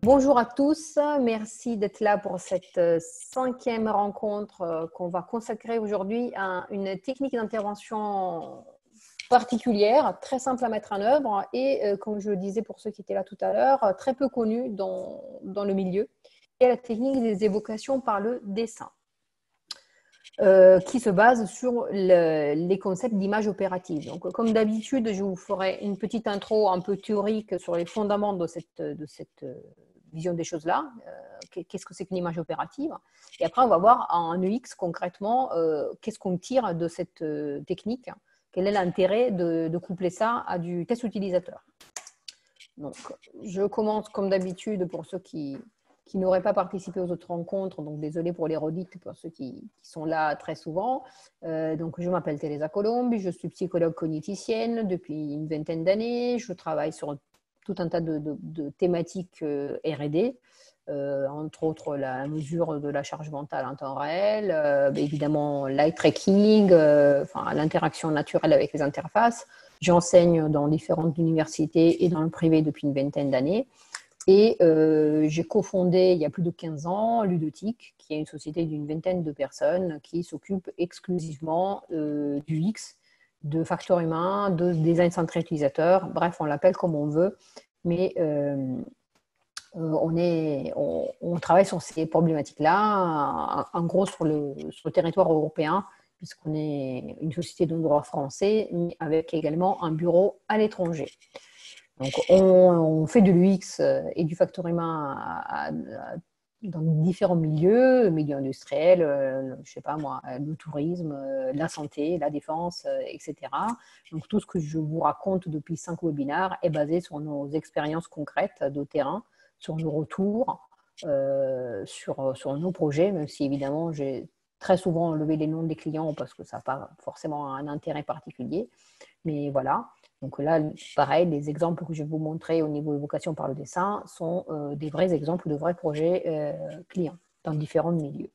Bonjour à tous, merci d'être là pour cette cinquième rencontre qu'on va consacrer aujourd'hui à une technique d'intervention particulière, très simple à mettre en œuvre et, comme je le disais pour ceux qui étaient là tout à l'heure, très peu connue dans le milieu, et la technique des évocations par le dessin. Qui se base sur les concepts d'image opérative. Donc, comme d'habitude, je vous ferai une petite intro un peu théorique sur les fondements de cette vision des choses-là. Qu'est-ce que c'est qu'une image opérative? Et après, on va voir en UX concrètement qu'est-ce qu'on tire de cette technique. Quel est l'intérêt de coupler ça à du test utilisateur? Donc, je commence comme d'habitude pour ceux qui n'auraient pas participé aux autres rencontres, donc désolé pour les redites pour ceux qui sont là très souvent. Donc, je m'appelle Teresa Colombi, je suis psychologue cogniticienne depuis une vingtaine d'années. Je travaille sur tout un tas de thématiques R&D, entre autres la mesure de la charge mentale en temps réel, évidemment l'eye tracking, l'interaction naturelle avec les interfaces. J'enseigne dans différentes universités et dans le privé depuis une vingtaine d'années. Et j'ai cofondé il y a plus de 15 ans Ludotique, qui est une société d'une vingtaine de personnes qui s'occupe exclusivement du X, de facteurs humains, de design centré utilisateur. Bref, on l'appelle comme on veut, mais on travaille sur ces problématiques-là, en gros sur le territoire européen, puisqu'on est une société de droit français, mais avec également un bureau à l'étranger. Donc, on fait de l'UX et du facteur humain dans différents milieux, le milieu industriel, je sais pas moi, le tourisme, la santé, la défense, etc. Donc, tout ce que je vous raconte depuis 5 webinaires est basé sur nos expériences concrètes de terrain, sur nos retours, sur nos projets, même si évidemment j'ai très souvent levé les noms des clients parce que ça n'a pas forcément un intérêt particulier. Mais voilà. Donc là, pareil, les exemples que je vais vous montrer au niveau évocation par le dessin sont des vrais exemples de vrais projets clients dans différents milieux.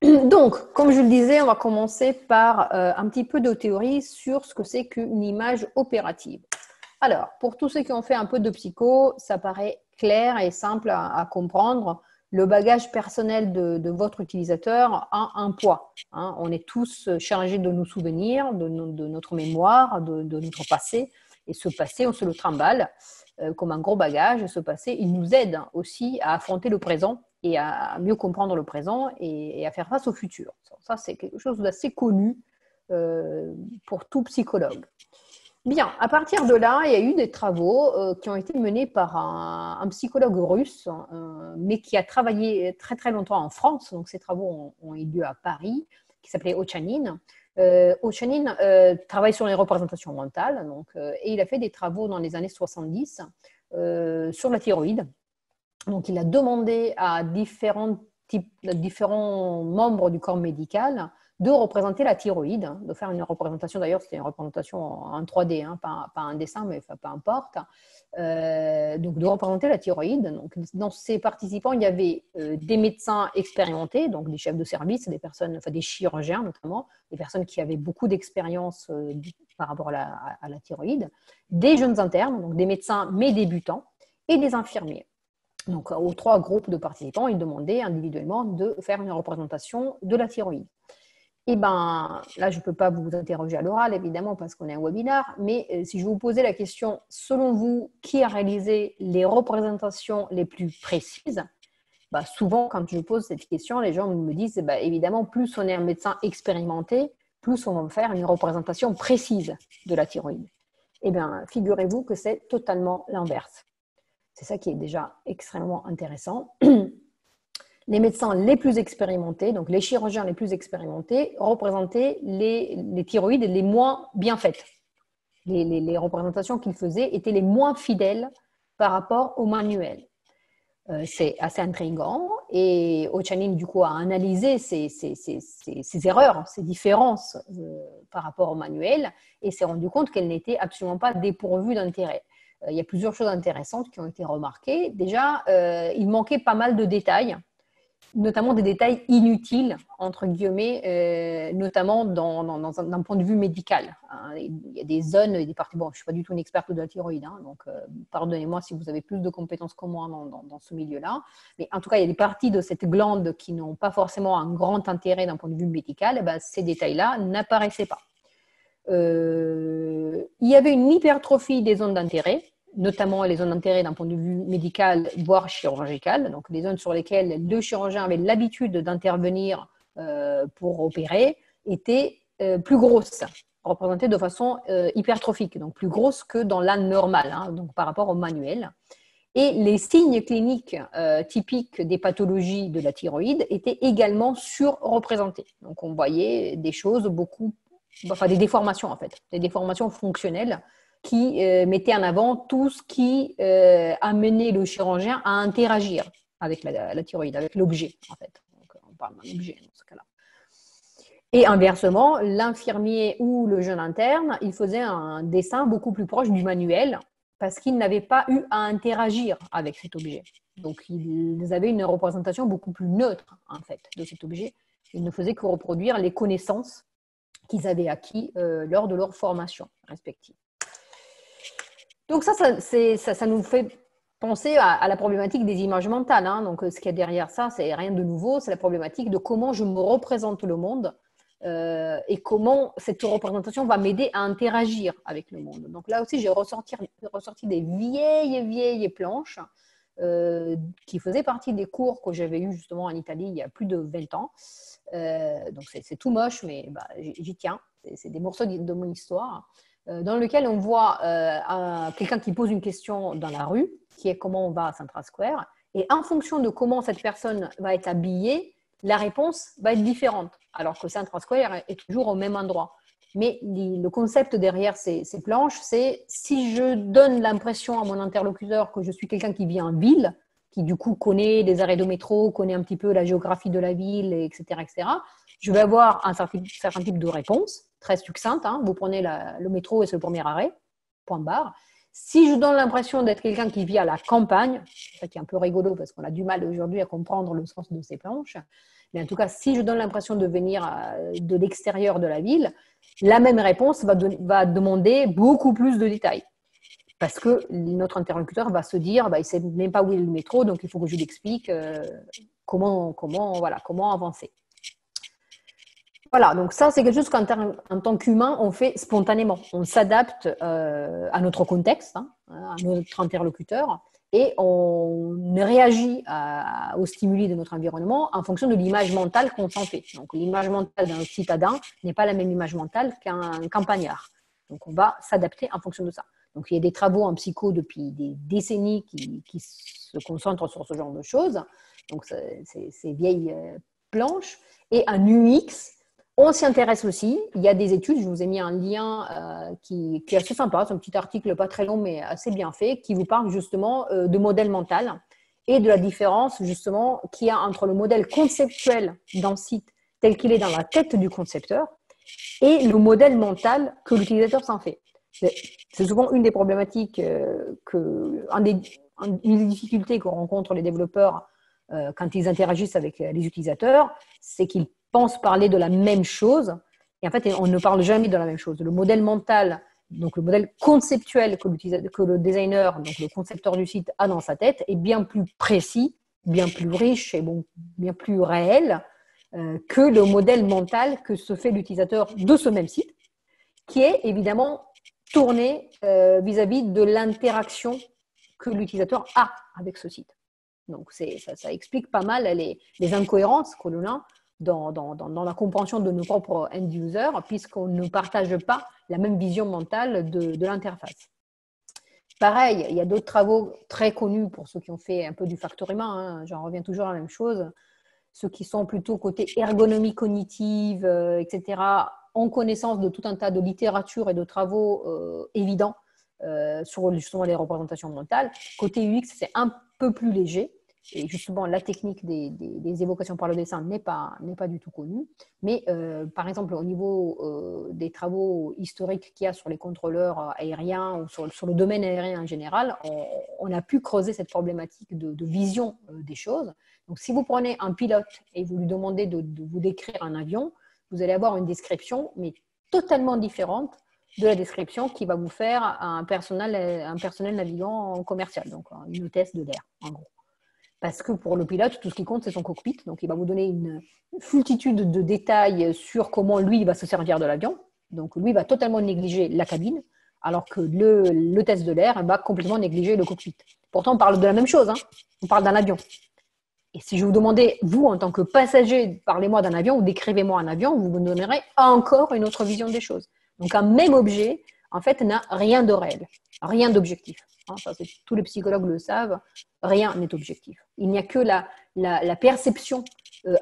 Donc, comme je le disais, on va commencer par un petit peu de théorie sur ce que c'est qu'une image opérative. Alors, pour tous ceux qui ont fait un peu de psycho, ça paraît clair et simple à comprendre. Le bagage personnel de votre utilisateur a un poids. Hein. On est tous chargés de nos souvenirs, de notre mémoire, de notre passé. Et ce passé, on se le trimballe comme un gros bagage. Et ce passé, il nous aide aussi à affronter le présent et à mieux comprendre le présent et à faire face au futur. Ça, c'est quelque chose d'assez connu pour tout psychologue. Bien, à partir de là, il y a eu des travaux qui ont été menés par un psychologue russe, mais qui a travaillé très très longtemps en France. Donc, ces travaux ont eu lieu à Paris, qui s'appelait Ochanin. Ochanin travaille sur les représentations mentales, et il a fait des travaux dans les années 70 sur la thyroïde. Donc, il a demandé à différents membres du corps médical de représenter la thyroïde, de faire une représentation, d'ailleurs c'était une représentation en 3D, hein, pas un dessin, mais peu importe, donc de représenter la thyroïde. Donc, dans ces participants, il y avait des médecins expérimentés, donc des chefs de service, des personnes, des chirurgiens notamment, des personnes qui avaient beaucoup d'expérience par rapport à la thyroïde, des jeunes internes, donc des médecins mais débutants, et des infirmiers. Donc, aux 3 groupes de participants, ils demandaient individuellement de faire une représentation de la thyroïde. Et bien, là, je ne peux pas vous interroger à l'oral, évidemment, parce qu'on est un webinaire, mais si je vous posais la question, selon vous, qui a réalisé les représentations les plus précises? Souvent, quand je pose cette question, les gens me disent, évidemment, plus on est un médecin expérimenté, plus on va faire une représentation précise de la thyroïde. Eh bien, figurez-vous que c'est totalement l'inverse. C'est ça qui est déjà extrêmement intéressant. Les médecins les plus expérimentés, donc les chirurgiens les plus expérimentés, représentaient les thyroïdes les moins bien faites. Les représentations qu'ils faisaient étaient les moins fidèles par rapport au manuel. C'est assez intriguant et Ochanin, du coup, a analysé ces erreurs, ces différences par rapport au manuel et s'est rendu compte qu'elles n'étaient absolument pas dépourvues d'intérêt. Il y a plusieurs choses intéressantes qui ont été remarquées. Déjà, il manquait pas mal de détails notamment des détails inutiles, entre guillemets, notamment d'un point de vue médical. Hein. Il y a des zones, des parties, bon, je ne suis pas du tout une experte de la thyroïde, hein, donc pardonnez-moi si vous avez plus de compétences que moi dans ce milieu-là. Mais en tout cas, il y a des parties de cette glande qui n'ont pas forcément un grand intérêt d'un point de vue médical, et ben, ces détails-là n'apparaissaient pas. Il y avait une hypertrophie des zones d'intérêt, notamment les zones d'intérêt d'un point de vue médical, voire chirurgical, donc les zones sur lesquelles le chirurgien avait l'habitude d'intervenir pour opérer, étaient plus grosses, représentées de façon hypertrophique, donc plus grosses que dans l'âne normal, hein, donc par rapport au manuel. Et les signes cliniques typiques des pathologies de la thyroïde étaient également surreprésentés. Donc on voyait des choses des déformations en fait, des déformations fonctionnelles qui mettait en avant tout ce qui amenait le chirurgien à interagir avec la thyroïde, avec l'objet, en fait. Donc, on parle d'un objet dans ce cas-là. Et inversement, l'infirmier ou le jeune interne, il faisait un dessin beaucoup plus proche du manuel parce qu'il n'avait pas eu à interagir avec cet objet. Donc, ils avaient une représentation beaucoup plus neutre, en fait, de cet objet. Ils ne faisaient que reproduire les connaissances qu'ils avaient acquis lors de leur formation respective. Donc ça nous fait penser à la problématique des images mentales. Hein. Donc ce qu'il y a derrière ça, c'est rien de nouveau, c'est la problématique de comment je me représente le monde et comment cette représentation va m'aider à interagir avec le monde. Donc là aussi, j'ai ressorti des vieilles planches qui faisaient partie des cours que j'avais eus justement en Italie il y a plus de 20 ans. Donc c'est tout moche, mais bah, j'y tiens. C'est des morceaux de mon histoire. Dans lequel on voit quelqu'un qui pose une question dans la rue, qui est comment on va à Central Square, et en fonction de comment cette personne va être habillée, la réponse va être différente, alors que Central Square est toujours au même endroit. Mais le concept derrière ces planches, c'est si je donne l'impression à mon interlocuteur que je suis quelqu'un qui vit en ville, qui du coup connaît les arrêts de métro, connaît un petit peu la géographie de la ville, etc., je vais avoir un certain type de réponse, très succincte. Hein. Vous prenez le métro et c'est le premier arrêt, point barre. Si je donne l'impression d'être quelqu'un qui vit à la campagne, ça qui est un peu rigolo parce qu'on a du mal aujourd'hui à comprendre le sens de ces planches, mais en tout cas, si je donne l'impression de venir de l'extérieur de la ville, la même réponse va demander beaucoup plus de détails. Parce que notre interlocuteur va se dire, bah, il ne sait même pas où est le métro, donc il faut que je lui explique comment avancer. Voilà, donc ça, c'est quelque chose qu'en tant qu'humain, on fait spontanément. On s'adapte à notre contexte, hein, à notre interlocuteur, et on réagit aux stimuli de notre environnement en fonction de l'image mentale qu'on s'en fait. Donc, l'image mentale d'un citadin n'est pas la même image mentale qu'un campagnard. Donc, on va s'adapter en fonction de ça. Donc, il y a des travaux en psycho depuis des décennies qui se concentrent sur ce genre de choses. Donc, ces vieilles planches. Et en UX, on s'y intéresse aussi. Il y a des études, je vous ai mis un lien qui est assez sympa, c'est un petit article pas très long mais assez bien fait, qui vous parle justement de modèle mental et de la différence justement qu'il y a entre le modèle conceptuel d'un site tel qu'il est dans la tête du concepteur et le modèle mental que l'utilisateur s'en fait. C'est souvent une des problématiques, une des difficultés que rencontrent les développeurs quand ils interagissent avec les utilisateurs, c'est qu'ils pensent parler de la même chose. Et en fait, on ne parle jamais de la même chose. Le modèle mental, donc le modèle conceptuel que le designer, donc le concepteur du site, a dans sa tête, est bien plus précis, bien plus riche et bien plus réel que le modèle mental que se fait l'utilisateur de ce même site, qui est évidemment tourné vis-à-vis de l'interaction que l'utilisateur a avec ce site. Donc, ça explique pas mal les incohérences que l'on a dans la compréhension de nos propres end-users, puisqu'on ne partage pas la même vision mentale de l'interface. Pareil, il y a d'autres travaux très connus pour ceux qui ont fait un peu du facteur humain, hein, j'en reviens toujours à la même chose, ceux qui sont plutôt côté ergonomie cognitive, etc., ont connaissance de tout un tas de littérature et de travaux évidents sur justement les représentations mentales. Côté UX, c'est un peu plus léger. Et justement, la technique des évocations par le dessin n'est pas du tout connue. Mais par exemple, au niveau des travaux historiques qu'il y a sur les contrôleurs aériens ou sur le domaine aérien en général, on a pu creuser cette problématique de vision des choses. Donc, si vous prenez un pilote et vous lui demandez de vous décrire un avion, vous allez avoir une description, mais totalement différente de la description qui va vous faire un personnel navigant commercial, donc une hôtesse de l'air, en gros. Parce que pour le pilote, tout ce qui compte, c'est son cockpit. Donc, il va vous donner une multitude de détails sur comment lui il va se servir de l'avion. Donc, lui va totalement négliger la cabine, alors que l'hôtesse de l'air va complètement négliger le cockpit. Pourtant, on parle de la même chose. Hein. On parle d'un avion. Et si je vous demandais, vous, en tant que passager, parlez-moi d'un avion ou décrivez-moi un avion, vous me donnerez encore une autre vision des choses. Donc, un même objet, en fait, n'a rien de réel, rien d'objectif. Ça, tous les psychologues le savent, rien n'est objectif. Il n'y a que la perception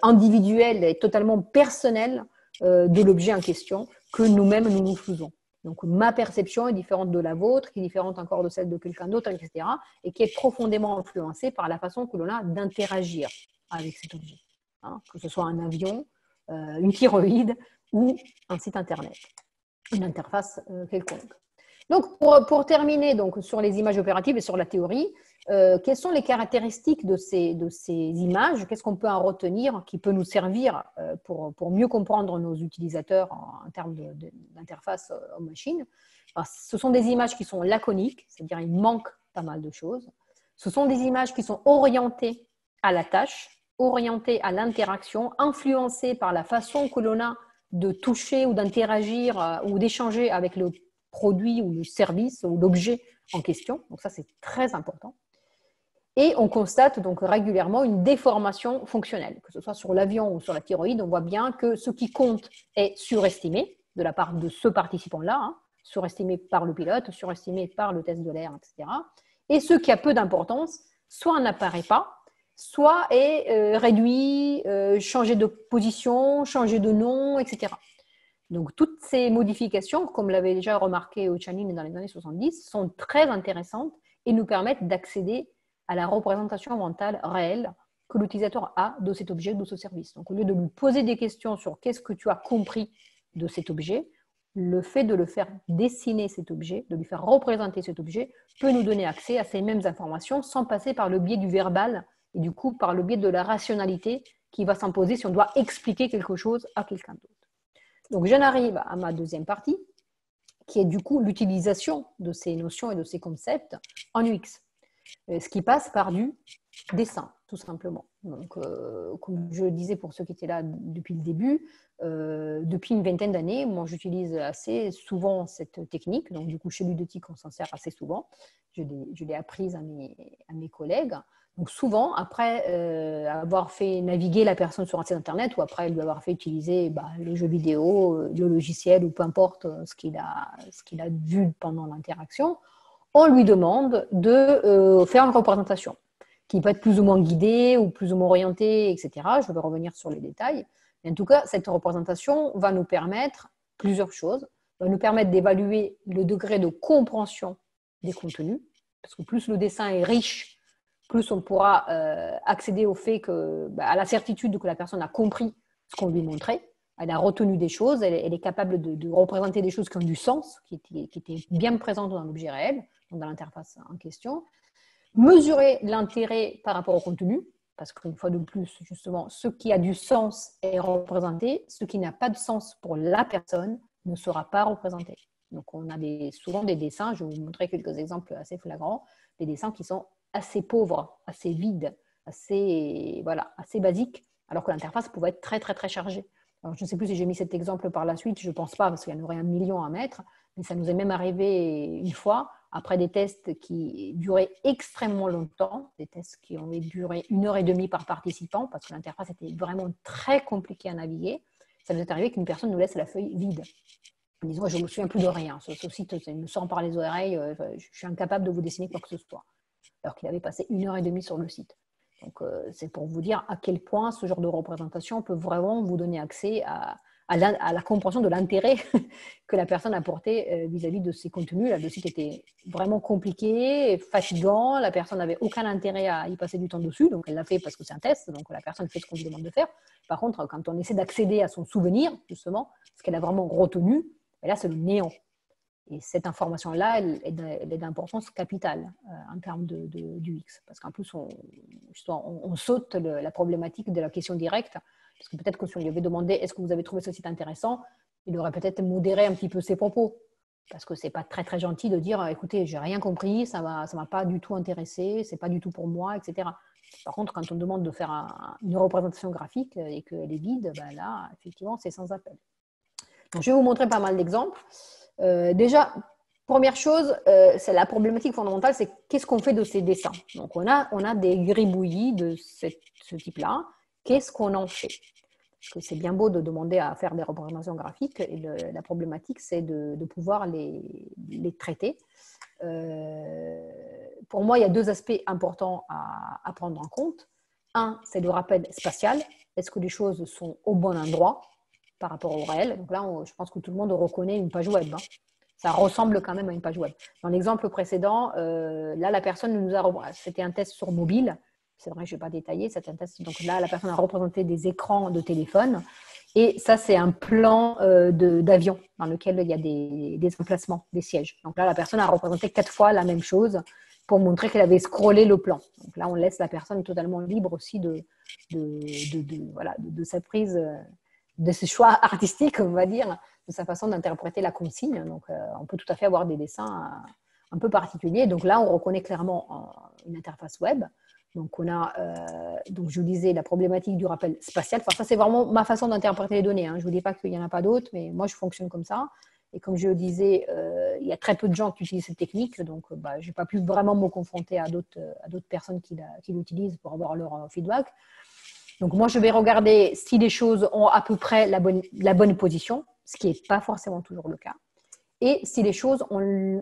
individuelle et totalement personnelle de l'objet en question que nous-mêmes, nous faisons. Donc, ma perception est différente de la vôtre, qui est différente encore de celle de quelqu'un d'autre, etc. Et qui est profondément influencée par la façon que l'on a d'interagir avec cet objet. Que ce soit un avion, une thyroïde ou un site Internet, une interface quelconque. Donc, pour terminer donc, sur les images opératives et sur la théorie, quelles sont les caractéristiques de ces images? Qu'est-ce qu'on peut en retenir qui peut nous servir pour mieux comprendre nos utilisateurs en termes d'interface homme-machine? Ce sont des images qui sont laconiques, c'est-à-dire il manque pas mal de choses. Ce sont des images qui sont orientées à la tâche, orientées à l'interaction, influencées par la façon que l'on a de toucher ou d'interagir ou d'échanger avec le produit ou le service ou l'objet en question. Donc ça, c'est très important. Et on constate donc régulièrement une déformation fonctionnelle, que ce soit sur l'avion ou sur la thyroïde. On voit bien que ce qui compte est surestimé de la part de ce participant-là, surestimé par le pilote, surestimé par le test de l'air, etc. Et ce qui a peu d'importance, soit n'apparaît pas, soit est réduit, changé de position, changé de nom, etc. Donc, toutes ces modifications, comme l'avait déjà remarqué Ochanine dans les années 70, sont très intéressantes et nous permettent d'accéder à la représentation mentale réelle que l'utilisateur a de cet objet, de ce service. Donc, au lieu de lui poser des questions sur qu'est-ce que tu as compris de cet objet, le fait de le faire dessiner cet objet, de lui faire représenter cet objet, peut nous donner accès à ces mêmes informations sans passer par le biais du verbal et du coup par le biais de la rationalité qui va s'imposer si on doit expliquer quelque chose à quelqu'un d'autre. Donc, j'en arrive à ma deuxième partie, qui est du coup l'utilisation de ces notions et de ces concepts en UX, ce qui passe par du dessin, tout simplement. Donc, comme je le disais pour ceux qui étaient là depuis le début, depuis une vingtaine d'années, moi, j'utilise assez souvent cette technique. Donc, du coup, chez Ludotique, on s'en sert assez souvent. Je l'ai apprise à mes collègues. Donc souvent, après avoir fait naviguer la personne sur un site internet ou après lui avoir fait utiliser le jeu vidéo, le logiciel ou peu importe ce qu'il a vu pendant l'interaction, on lui demande de faire une représentation qui peut être plus ou moins guidée ou plus ou moins orientée, etc. Je vais revenir sur les détails. Mais en tout cas, cette représentation va nous permettre plusieurs choses. Va nous permettre d'évaluer le degré de compréhension des contenus, parce que plus le dessin est riche, plus on pourra accéder au fait à la certitude que la personne a compris ce qu'on lui montrait, elle a retenu des choses, elle est capable de représenter des choses qui ont du sens, qui étaient bien présentes dans l'objet réel, donc dans l'interface en question. Mesurer l'intérêt par rapport au contenu, parce qu'une fois de plus, justement, ce qui a du sens est représenté, ce qui n'a pas de sens pour la personne ne sera pas représenté. Donc on a souvent des dessins, je vais vous montrer quelques exemples assez flagrants, des dessins qui sont assez pauvres, assez vides, assez basiques, alors que l'interface pouvait être très, très, très chargée. Alors, je ne sais plus si j'ai mis cet exemple par la suite, je ne pense pas, parce qu'il y en aurait 1 million à mettre, mais ça nous est même arrivé une fois, après des tests qui duraient extrêmement longtemps, des tests qui ont duré 1h30 par participant, parce que l'interface était vraiment très compliquée à naviguer. Ça nous est arrivé qu'une personne nous laisse la feuille vide. En disant, je ne me souviens plus de rien, ce site me sort par les oreilles, je suis incapable de vous dessiner quoi que ce soit. Alors qu'il avait passé 1h30 sur le site. Donc, c'est pour vous dire à quel point ce genre de représentation peut vraiment vous donner accès à à la compréhension de l'intérêt que la personne apportait vis-à-vis de ces contenus. Là, le site était vraiment compliqué, fatigant, la personne n'avait aucun intérêt à y passer du temps dessus, donc elle l'a fait parce que c'est un test, donc la personne fait ce qu'on lui demande de faire. Par contre, quand on essaie d'accéder à son souvenir, justement, ce qu'elle a vraiment retenu, et là, c'est le néant. Et cette information-là, elle est d'importance capitale en termes d'UX. Parce qu'en plus, on saute la problématique de la question directe. Parce que peut-être que si on lui avait demandé « Est-ce que vous avez trouvé ce site intéressant ?», il aurait peut-être modéré un petit peu ses propos. Parce que ce n'est pas très, très gentil de dire « Écoutez, j'ai rien compris, ça ne m'a pas du tout intéressé, ce n'est pas du tout pour moi, etc. » Par contre, quand on demande de faire une représentation graphique et qu'elle est vide, ben là, effectivement, c'est sans appel. Donc, je vais vous montrer pas mal d'exemples. Déjà, première chose, c'est la problématique fondamentale, c'est qu'est-ce qu'on fait de ces dessins. Donc, on a des gribouillis de ce type-là. Qu'est-ce qu'on en fait? Parce que c'est bien beau de demander à faire des représentations graphiques, et la problématique, c'est de pouvoir les traiter. Pour moi, il y a deux aspects importants à prendre en compte. Un, c'est le rappel spatial. Est-ce que les choses sont au bon endroit par rapport au réel? Donc là, je pense que tout le monde reconnaît une page web. Hein. Ça ressemble quand même à une page web. Dans l'exemple précédent, là, la personne nous a... C'était un test sur mobile. C'est vrai, je ne vais pas détailler. C'est un test. Donc là, la personne a représenté des écrans de téléphone. Et ça, c'est un plan d'avion dans lequel il y a des emplacements, des sièges. Donc là, la personne a représenté 4 fois la même chose pour montrer qu'elle avait scrollé le plan. Donc là, on laisse la personne totalement libre aussi de sa prise, de ses choix artistiques, on va dire, de sa façon d'interpréter la consigne. Donc, on peut tout à fait avoir des dessins un peu particuliers. Donc là, on reconnaît clairement une interface web. Donc, on a, donc je vous disais, la problématique du rappel spatial. Enfin, ça, c'est vraiment ma façon d'interpréter les données. Hein. Je ne vous dis pas qu'il n'y en a pas d'autres, mais moi, je fonctionne comme ça. Et comme je le disais, il y a très peu de gens qui utilisent cette technique. Donc, je n'ai pas pu vraiment me confronter à d'autres personnes qui l'utilisent pour avoir leur feedback. Donc, moi, je vais regarder si les choses ont à peu près la bonne position, ce qui n'est pas forcément toujours le cas. Et si les choses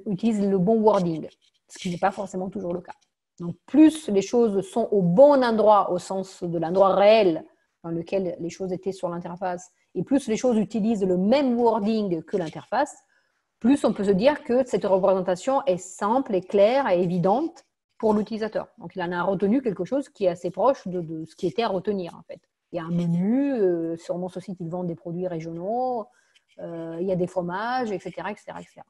utilisent le bon wording, ce qui n'est pas forcément toujours le cas. Donc, plus les choses sont au bon endroit, au sens de l'endroit réel dans lequel les choses étaient sur l'interface, et plus les choses utilisent le même wording que l'interface, plus on peut se dire que cette représentation est simple et claire et évidente pour l'utilisateur. Donc, il en a retenu quelque chose qui est assez proche de ce qui était à retenir, en fait. Il y a un menu, sur mon site, ils vendent des produits régionaux, il y a des fromages, etc., etc., etc.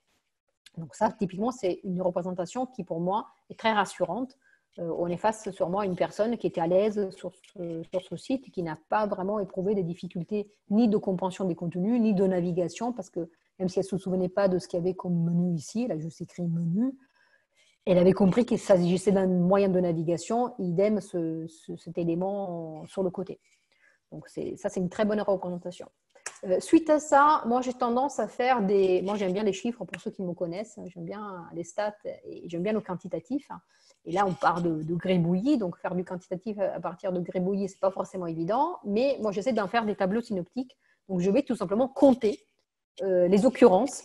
Donc ça, typiquement, c'est une représentation qui, pour moi, est très rassurante. On est face sûrement à une personne qui était à l'aise sur ce site et qui n'a pas vraiment éprouvé des difficultés ni de compréhension des contenus, ni de navigation, parce que même si elle ne se souvenait pas de ce qu'il y avait comme menu ici, elle a juste écrit menu, elle avait compris qu'il s'agissait d'un moyen de navigation, idem cet élément sur le côté. Donc ça, c'est une très bonne représentation. Suite à ça, moi j'ai tendance à faire moi j'aime bien les chiffres pour ceux qui me connaissent, j'aime bien les stats et j'aime bien le quantitatif. Et là on part de gribouillis, donc faire du quantitatif à partir de gribouillis, c'est pas forcément évident, mais moi j'essaie d'en faire des tableaux synoptiques. Donc je vais tout simplement compter les occurrences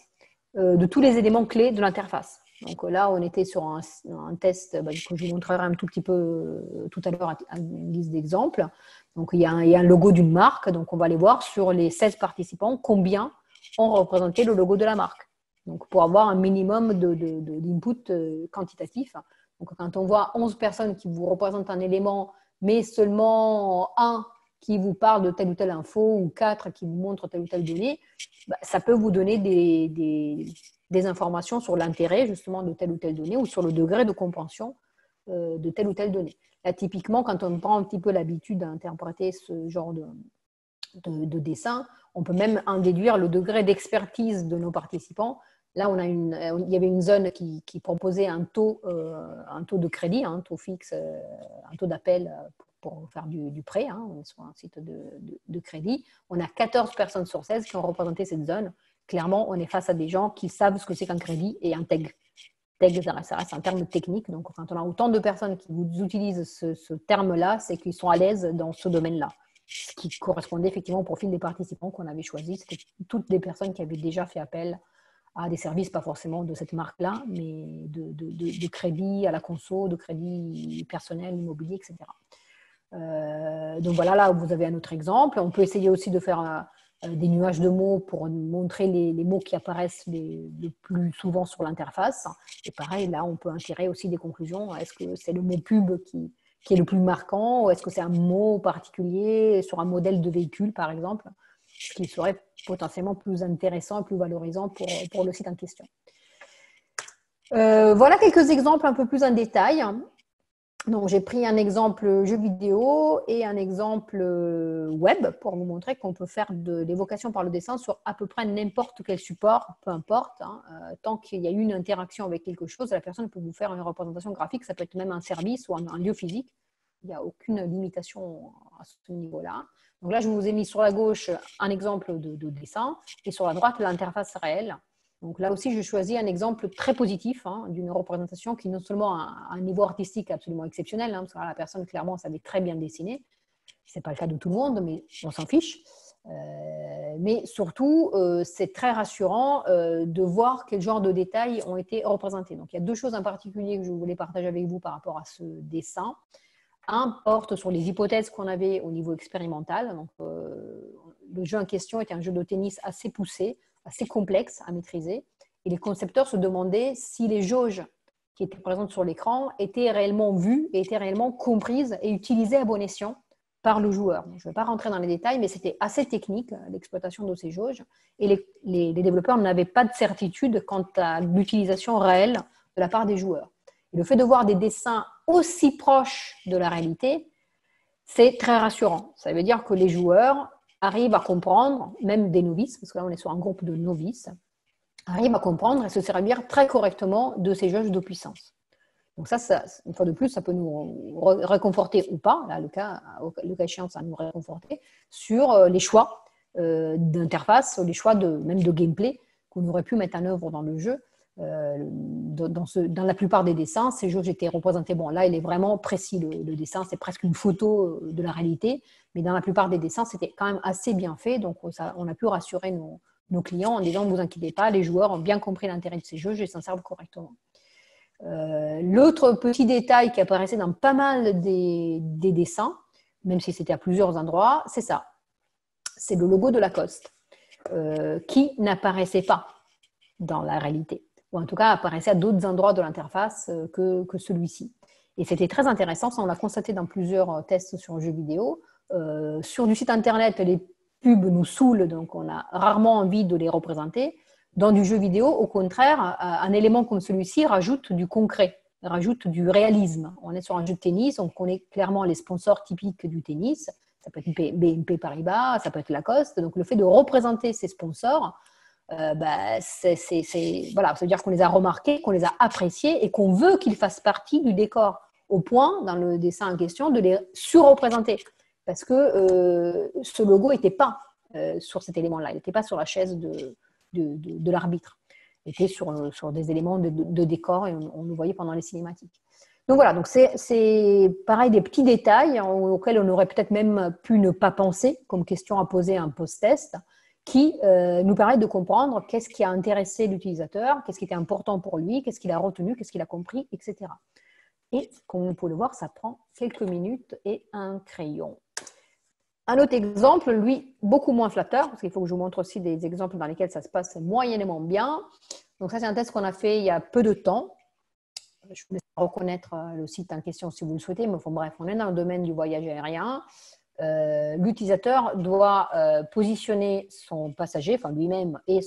de tous les éléments clés de l'interface. Donc là, on était sur un test que je vous montrerai un tout petit peu tout à l'heure à une liste d'exemples. Donc, il y a un logo d'une marque. Donc, on va aller voir sur les 16 participants combien ont représenté le logo de la marque. Donc, pour avoir un minimum d'input quantitatif. Donc, quand on voit 11 personnes qui vous représentent un élément, mais seulement un qui vous parle de telle ou telle info ou 4 qui vous montrent telle ou telle donnée, ça peut vous donner des informations sur l'intérêt justement de telle ou telle donnée ou sur le degré de compréhension de telle ou telle donnée. Là, typiquement, quand on prend un petit peu l'habitude d'interpréter ce genre de dessin, on peut même en déduire le degré d'expertise de nos participants. Là, il y avait une zone qui proposait un taux de crédit, un taux fixe, un taux d'appel pour faire du prêt, sur un site de crédit. On a 14 personnes sur 16 qui ont représenté cette zone. Clairement, on est face à des gens qui savent ce que c'est qu'un crédit et un TEG. TEG, ça reste un terme technique. Donc, quand on a autant de personnes qui utilisent ce terme-là, c'est qu'ils sont à l'aise dans ce domaine-là. Ce qui correspondait effectivement au profil des participants qu'on avait choisi. C'était toutes des personnes qui avaient déjà fait appel à des services, pas forcément de cette marque-là, mais de crédit à la conso, de crédit personnel, immobilier, etc. Donc voilà, là vous avez un autre exemple. On peut essayer aussi de faire des nuages de mots pour montrer les mots qui apparaissent le plus souvent sur l'interface. Et pareil, là, on peut en tirer aussi des conclusions. Est-ce que c'est le mot pub qui est le plus marquant, ou est-ce que c'est un mot particulier sur un modèle de véhicule, par exemple, ce qui serait potentiellement plus intéressant et plus valorisant pour le site en question. Voilà quelques exemples un peu plus en détail. Donc, j'ai pris un exemple jeu vidéo et un exemple web pour vous montrer qu'on peut faire de l'évocation par le dessin sur à peu près n'importe quel support, peu importe. Tant qu'il y a une interaction avec quelque chose, la personne peut vous faire une représentation graphique. Ça peut être même un service ou un lieu physique. Il n'y a aucune limitation à ce niveau-là. Donc là, je vous ai mis sur la gauche un exemple de dessin et sur la droite, l'interface réelle. Donc là aussi, je choisis un exemple très positif d'une représentation qui non seulement a un niveau artistique absolument exceptionnel, parce que là, la personne, clairement, savait très bien dessiner. Ce n'est pas le cas de tout le monde, mais on s'en fiche. Mais surtout, c'est très rassurant de voir quel genre de détails ont été représentés. Donc, il y a deux choses en particulier que je voulais partager avec vous par rapport à ce dessin. Un porte sur les hypothèses qu'on avait au niveau expérimental. Donc, le jeu en question était un jeu de tennis assez poussé, assez complexe à maîtriser. Et les concepteurs se demandaient si les jauges qui étaient présentes sur l'écran étaient réellement vues et étaient réellement comprises et utilisées à bon escient par le joueur. Je ne vais pas rentrer dans les détails, mais c'était assez technique, l'exploitation de ces jauges. Et les développeurs n'avaient pas de certitude quant à l'utilisation réelle de la part des joueurs. Et le fait de voir des dessins aussi proches de la réalité, c'est très rassurant. Ça veut dire que les joueurs arrivent à comprendre, même des novices, parce que là on est sur un groupe de novices, arrivent à comprendre et se servir très correctement de ces jauges de puissance. Donc ça, une fois de plus, ça peut nous réconforter ou pas, là, le cas échéant, ça va nous réconforter sur les choix d'interface, les choix même de gameplay qu'on aurait pu mettre en œuvre dans le jeu. Dans la plupart des dessins, ces jauges étaient représentés. Bon, là, il est vraiment précis, le dessin, c'est presque une photo de la réalité, mais dans la plupart des dessins, c'était quand même assez bien fait, donc on a pu rassurer nos clients en disant, ne vous inquiétez pas, les joueurs ont bien compris l'intérêt de ces jauges et s'en servent correctement. L'autre petit détail qui apparaissait dans pas mal des dessins, même si c'était à plusieurs endroits, c'est ça. C'est le logo de Lacoste, qui n'apparaissait pas dans la réalité, ou en tout cas apparaissait à d'autres endroits de l'interface que celui-ci. Et c'était très intéressant, ça on l'a constaté dans plusieurs tests sur jeux vidéo. Sur du site internet, les pubs nous saoulent, donc on a rarement envie de les représenter. Dans du jeu vidéo, au contraire, un élément comme celui-ci rajoute du concret, rajoute du réalisme. On est sur un jeu de tennis, on connaît clairement les sponsors typiques du tennis. Ça peut être BNP Paribas, ça peut être Lacoste. Donc le fait de représenter ces sponsors, voilà, ça veut dire qu'on les a remarqués, qu'on les a appréciés et qu'on veut qu'ils fassent partie du décor, au point, dans le dessin en question, de les surreprésenter. Parce que ce logo n'était pas sur cet élément-là, il n'était pas sur la chaise de l'arbitre. Il était sur des éléments de décor et on le voyait pendant les cinématiques. Donc voilà, donc c'est pareil, des petits détails auxquels on aurait peut-être même pu ne pas penser comme question à poser à un post-test, qui nous permettent de comprendre qu'est-ce qui a intéressé l'utilisateur, qu'est-ce qui était important pour lui, qu'est-ce qu'il a retenu, qu'est-ce qu'il a compris, etc. Et comme vous pouvez le voir, ça prend quelques minutes et un crayon. Un autre exemple, lui, beaucoup moins flatteur, parce qu'il faut que je vous montre aussi des exemples dans lesquels ça se passe moyennement bien. Donc ça, c'est un test qu'on a fait il y a peu de temps. Je vous laisse reconnaître le site en question si vous le souhaitez, mais enfin, bref, on est dans le domaine du voyage aérien. L'utilisateur doit positionner son passager, enfin lui-même et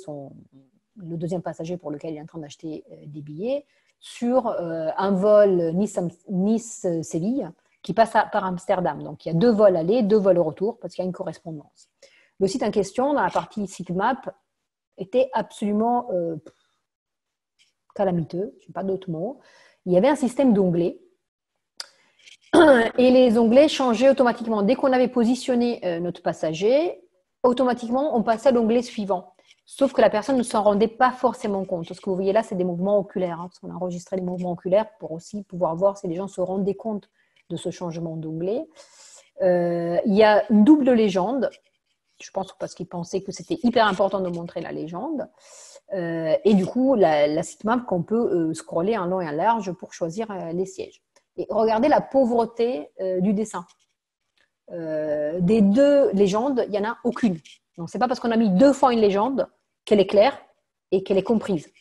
le deuxième passager pour lequel il est en train d'acheter des billets, sur un vol Nice-Séville qui passe par Amsterdam. Donc il y a 2 vols aller, 2 vols retour parce qu'il y a une correspondance. Le site en question, dans la partie sitemap, était absolument calamiteux, je n'ai pas d'autres mots. Il y avait un système d'onglets. Et les onglets changeaient automatiquement. Dès qu'on avait positionné notre passager, automatiquement, on passait à l'onglet suivant. Sauf que la personne ne s'en rendait pas forcément compte. Ce que vous voyez là, c'est des mouvements oculaires, parce qu'on a enregistré des mouvements oculaires pour aussi pouvoir voir si les gens se rendaient compte de ce changement d'onglet. Il y a une double légende, je pense parce qu'ils pensaient que c'était hyper important de montrer la légende. Et du coup, la sitemap qu'on peut scroller en long et en large pour choisir les sièges. Et regardez la pauvreté du dessin. Des 2 légendes, il n'y en a aucune. Donc, ce n'est pas parce qu'on a mis 2 fois une légende qu'elle est claire et qu'elle est comprise.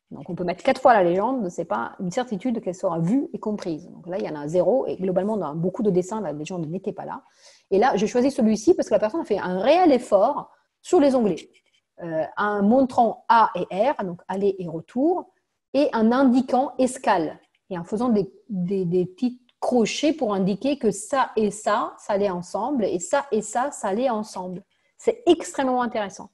Donc, on peut mettre 4 fois la légende, ce n'est pas une certitude qu'elle sera vue et comprise. Donc là, il y en a 0, et globalement, dans beaucoup de dessins, la légende n'était pas là. Et là, j'ai choisi celui-ci parce que la personne a fait un réel effort sur les onglets, en montrant A et R, donc aller et retour, et en indiquant escale, et en faisant des petits crochets pour indiquer que ça et ça allait ensemble, et ça allait ensemble. C'est extrêmement intéressant.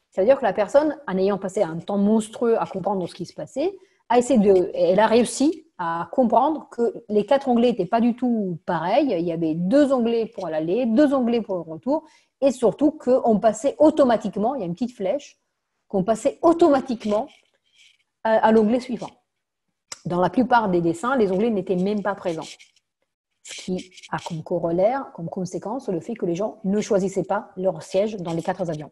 C'est-à-dire que la personne, en ayant passé un temps monstrueux à comprendre ce qui se passait, elle a réussi à comprendre que les 4 onglets n'étaient pas du tout pareils. Il y avait 2 onglets pour l'aller, 2 onglets pour le retour, et surtout qu'on passait automatiquement, il y a une petite flèche, qu'on passait automatiquement à l'onglet suivant. Dans la plupart des dessins, les onglets n'étaient même pas présents. Ce qui a comme corollaire, comme conséquence, le fait que les gens ne choisissaient pas leur siège dans les 4 avions.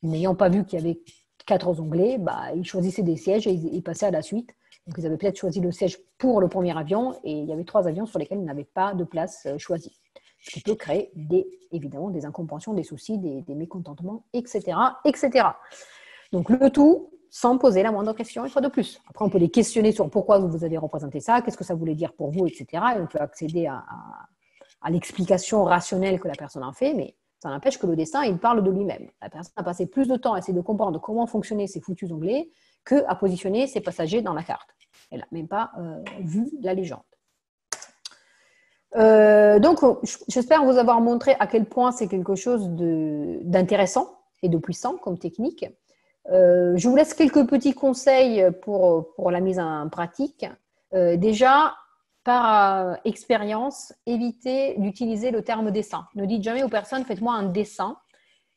N'ayant pas vu qu'il y avait 4 onglets, ils choisissaient des sièges et ils passaient à la suite. Donc, ils avaient peut-être choisi le siège pour le premier avion et il y avait 3 avions sur lesquels ils n'avaient pas de place choisie. Ce qui peut créer évidemment des incompréhensions, des soucis, des mécontentements, etc., etc. Donc, le tout sans poser la moindre question une fois de plus. Après, on peut les questionner sur pourquoi vous avez représenté ça, qu'est-ce que ça voulait dire pour vous, etc. Et on peut accéder à l'explication rationnelle que la personne en fait, mais ça n'empêche que le dessin, il parle de lui-même. La personne a passé plus de temps à essayer de comprendre comment fonctionnaient ces foutus onglets qu'à positionner ses passagers dans la carte. Elle n'a même pas vu la légende. Donc, j'espère vous avoir montré à quel point c'est quelque chose d'intéressant et de puissant comme technique. Je vous laisse quelques petits conseils pour la mise en pratique. Déjà, par expérience, évitez d'utiliser le terme dessin. Ne dites jamais aux personnes « faites-moi un dessin ».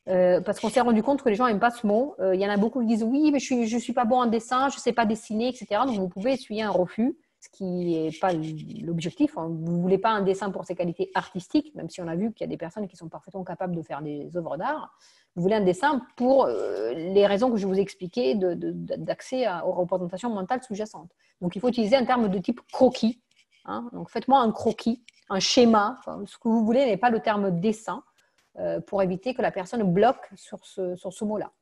Parce qu'on s'est rendu compte que les gens n'aiment pas ce mot. Il y en a beaucoup qui disent « oui, mais je ne suis pas bon en dessin, je ne sais pas dessiner, etc. » Donc, vous pouvez essuyer un refus, ce qui n'est pas l'objectif. Vous ne voulez pas un dessin pour ses qualités artistiques, même si on a vu qu'il y a des personnes qui sont parfaitement capables de faire des œuvres d'art. Vous voulez un dessin pour les raisons que je vous ai expliquées d'accès aux représentations mentales sous-jacentes. Donc, il faut utiliser un terme de type croquis. Donc, faites-moi un croquis, un schéma, ce que vous voulez, mais pas le terme dessin, pour éviter que la personne bloque sur ce mot-là.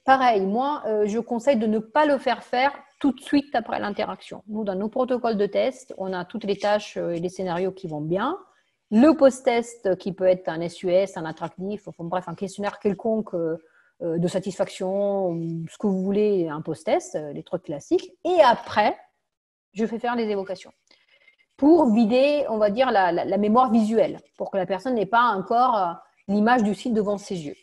Pareil, moi, je conseille de ne pas le faire tout de suite après l'interaction. Nous, dans nos protocoles de test, on a toutes les tâches et les scénarios qui vont bien. Le post-test qui peut être un SUS, un attractif, enfin, bref, un questionnaire quelconque de satisfaction, ce que vous voulez, un post-test, les trucs classiques. Et après, je fais faire les évocations pour vider, on va dire, la mémoire visuelle, pour que la personne n'ait pas encore l'image du site devant ses yeux.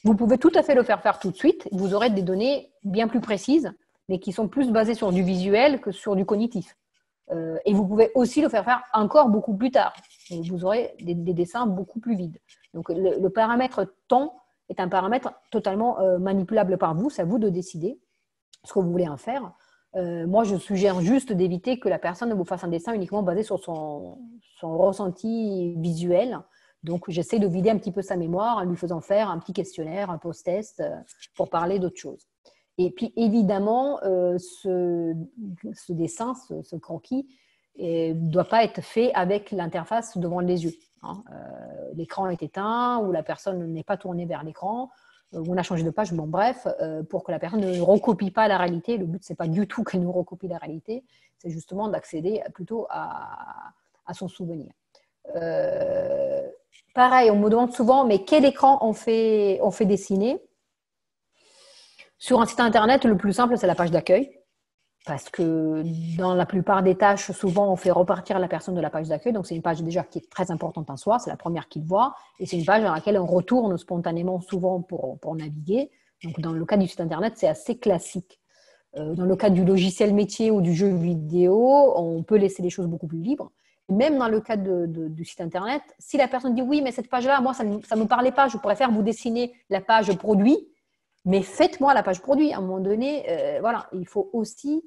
Vous pouvez tout à fait le faire tout de suite. Vous aurez des données bien plus précises, mais qui sont plus basées sur du visuel que sur du cognitif. Et vous pouvez aussi le faire encore beaucoup plus tard. Et vous aurez des dessins beaucoup plus vides. Donc, le paramètre temps est un paramètre totalement manipulable par vous. C'est à vous de décider ce que vous voulez en faire. Moi, je suggère juste d'éviter que la personne vous fasse un dessin uniquement basé sur son ressenti visuel. Donc, j'essaie de vider un petit peu sa mémoire en lui faisant faire un petit questionnaire, un post-test pour parler d'autre chose. Et puis, évidemment, ce dessin, ce croquis, ne doit pas être fait avec l'interface devant les yeux. L'écran est éteint ou la personne n'est pas tournée vers l'écran. On a changé de page, bon bref, pour que la personne ne recopie pas la réalité. Le but, ce n'est pas du tout qu'elle nous recopie la réalité, c'est justement d'accéder plutôt à son souvenir. Pareil, on me demande souvent, mais quel écran on fait dessiner? Sur un site internet, le plus simple, c'est la page d'accueil. Parce que dans la plupart des tâches, souvent, on fait repartir la personne de la page d'accueil. Donc, c'est une page déjà qui est très importante en soi. C'est la première qu'il voit. Et c'est une page dans laquelle on retourne spontanément souvent pour naviguer. Donc, dans le cas du site internet, c'est assez classique. Dans le cas du logiciel métier ou du jeu vidéo, on peut laisser les choses beaucoup plus libres. Et même dans le cas du site internet, si la personne dit « oui, mais cette page-là, moi, ça ne me parlait pas. Je préfère vous dessiner la page produit. Mais faites-moi la page produit. » À un moment donné, voilà, il faut aussi...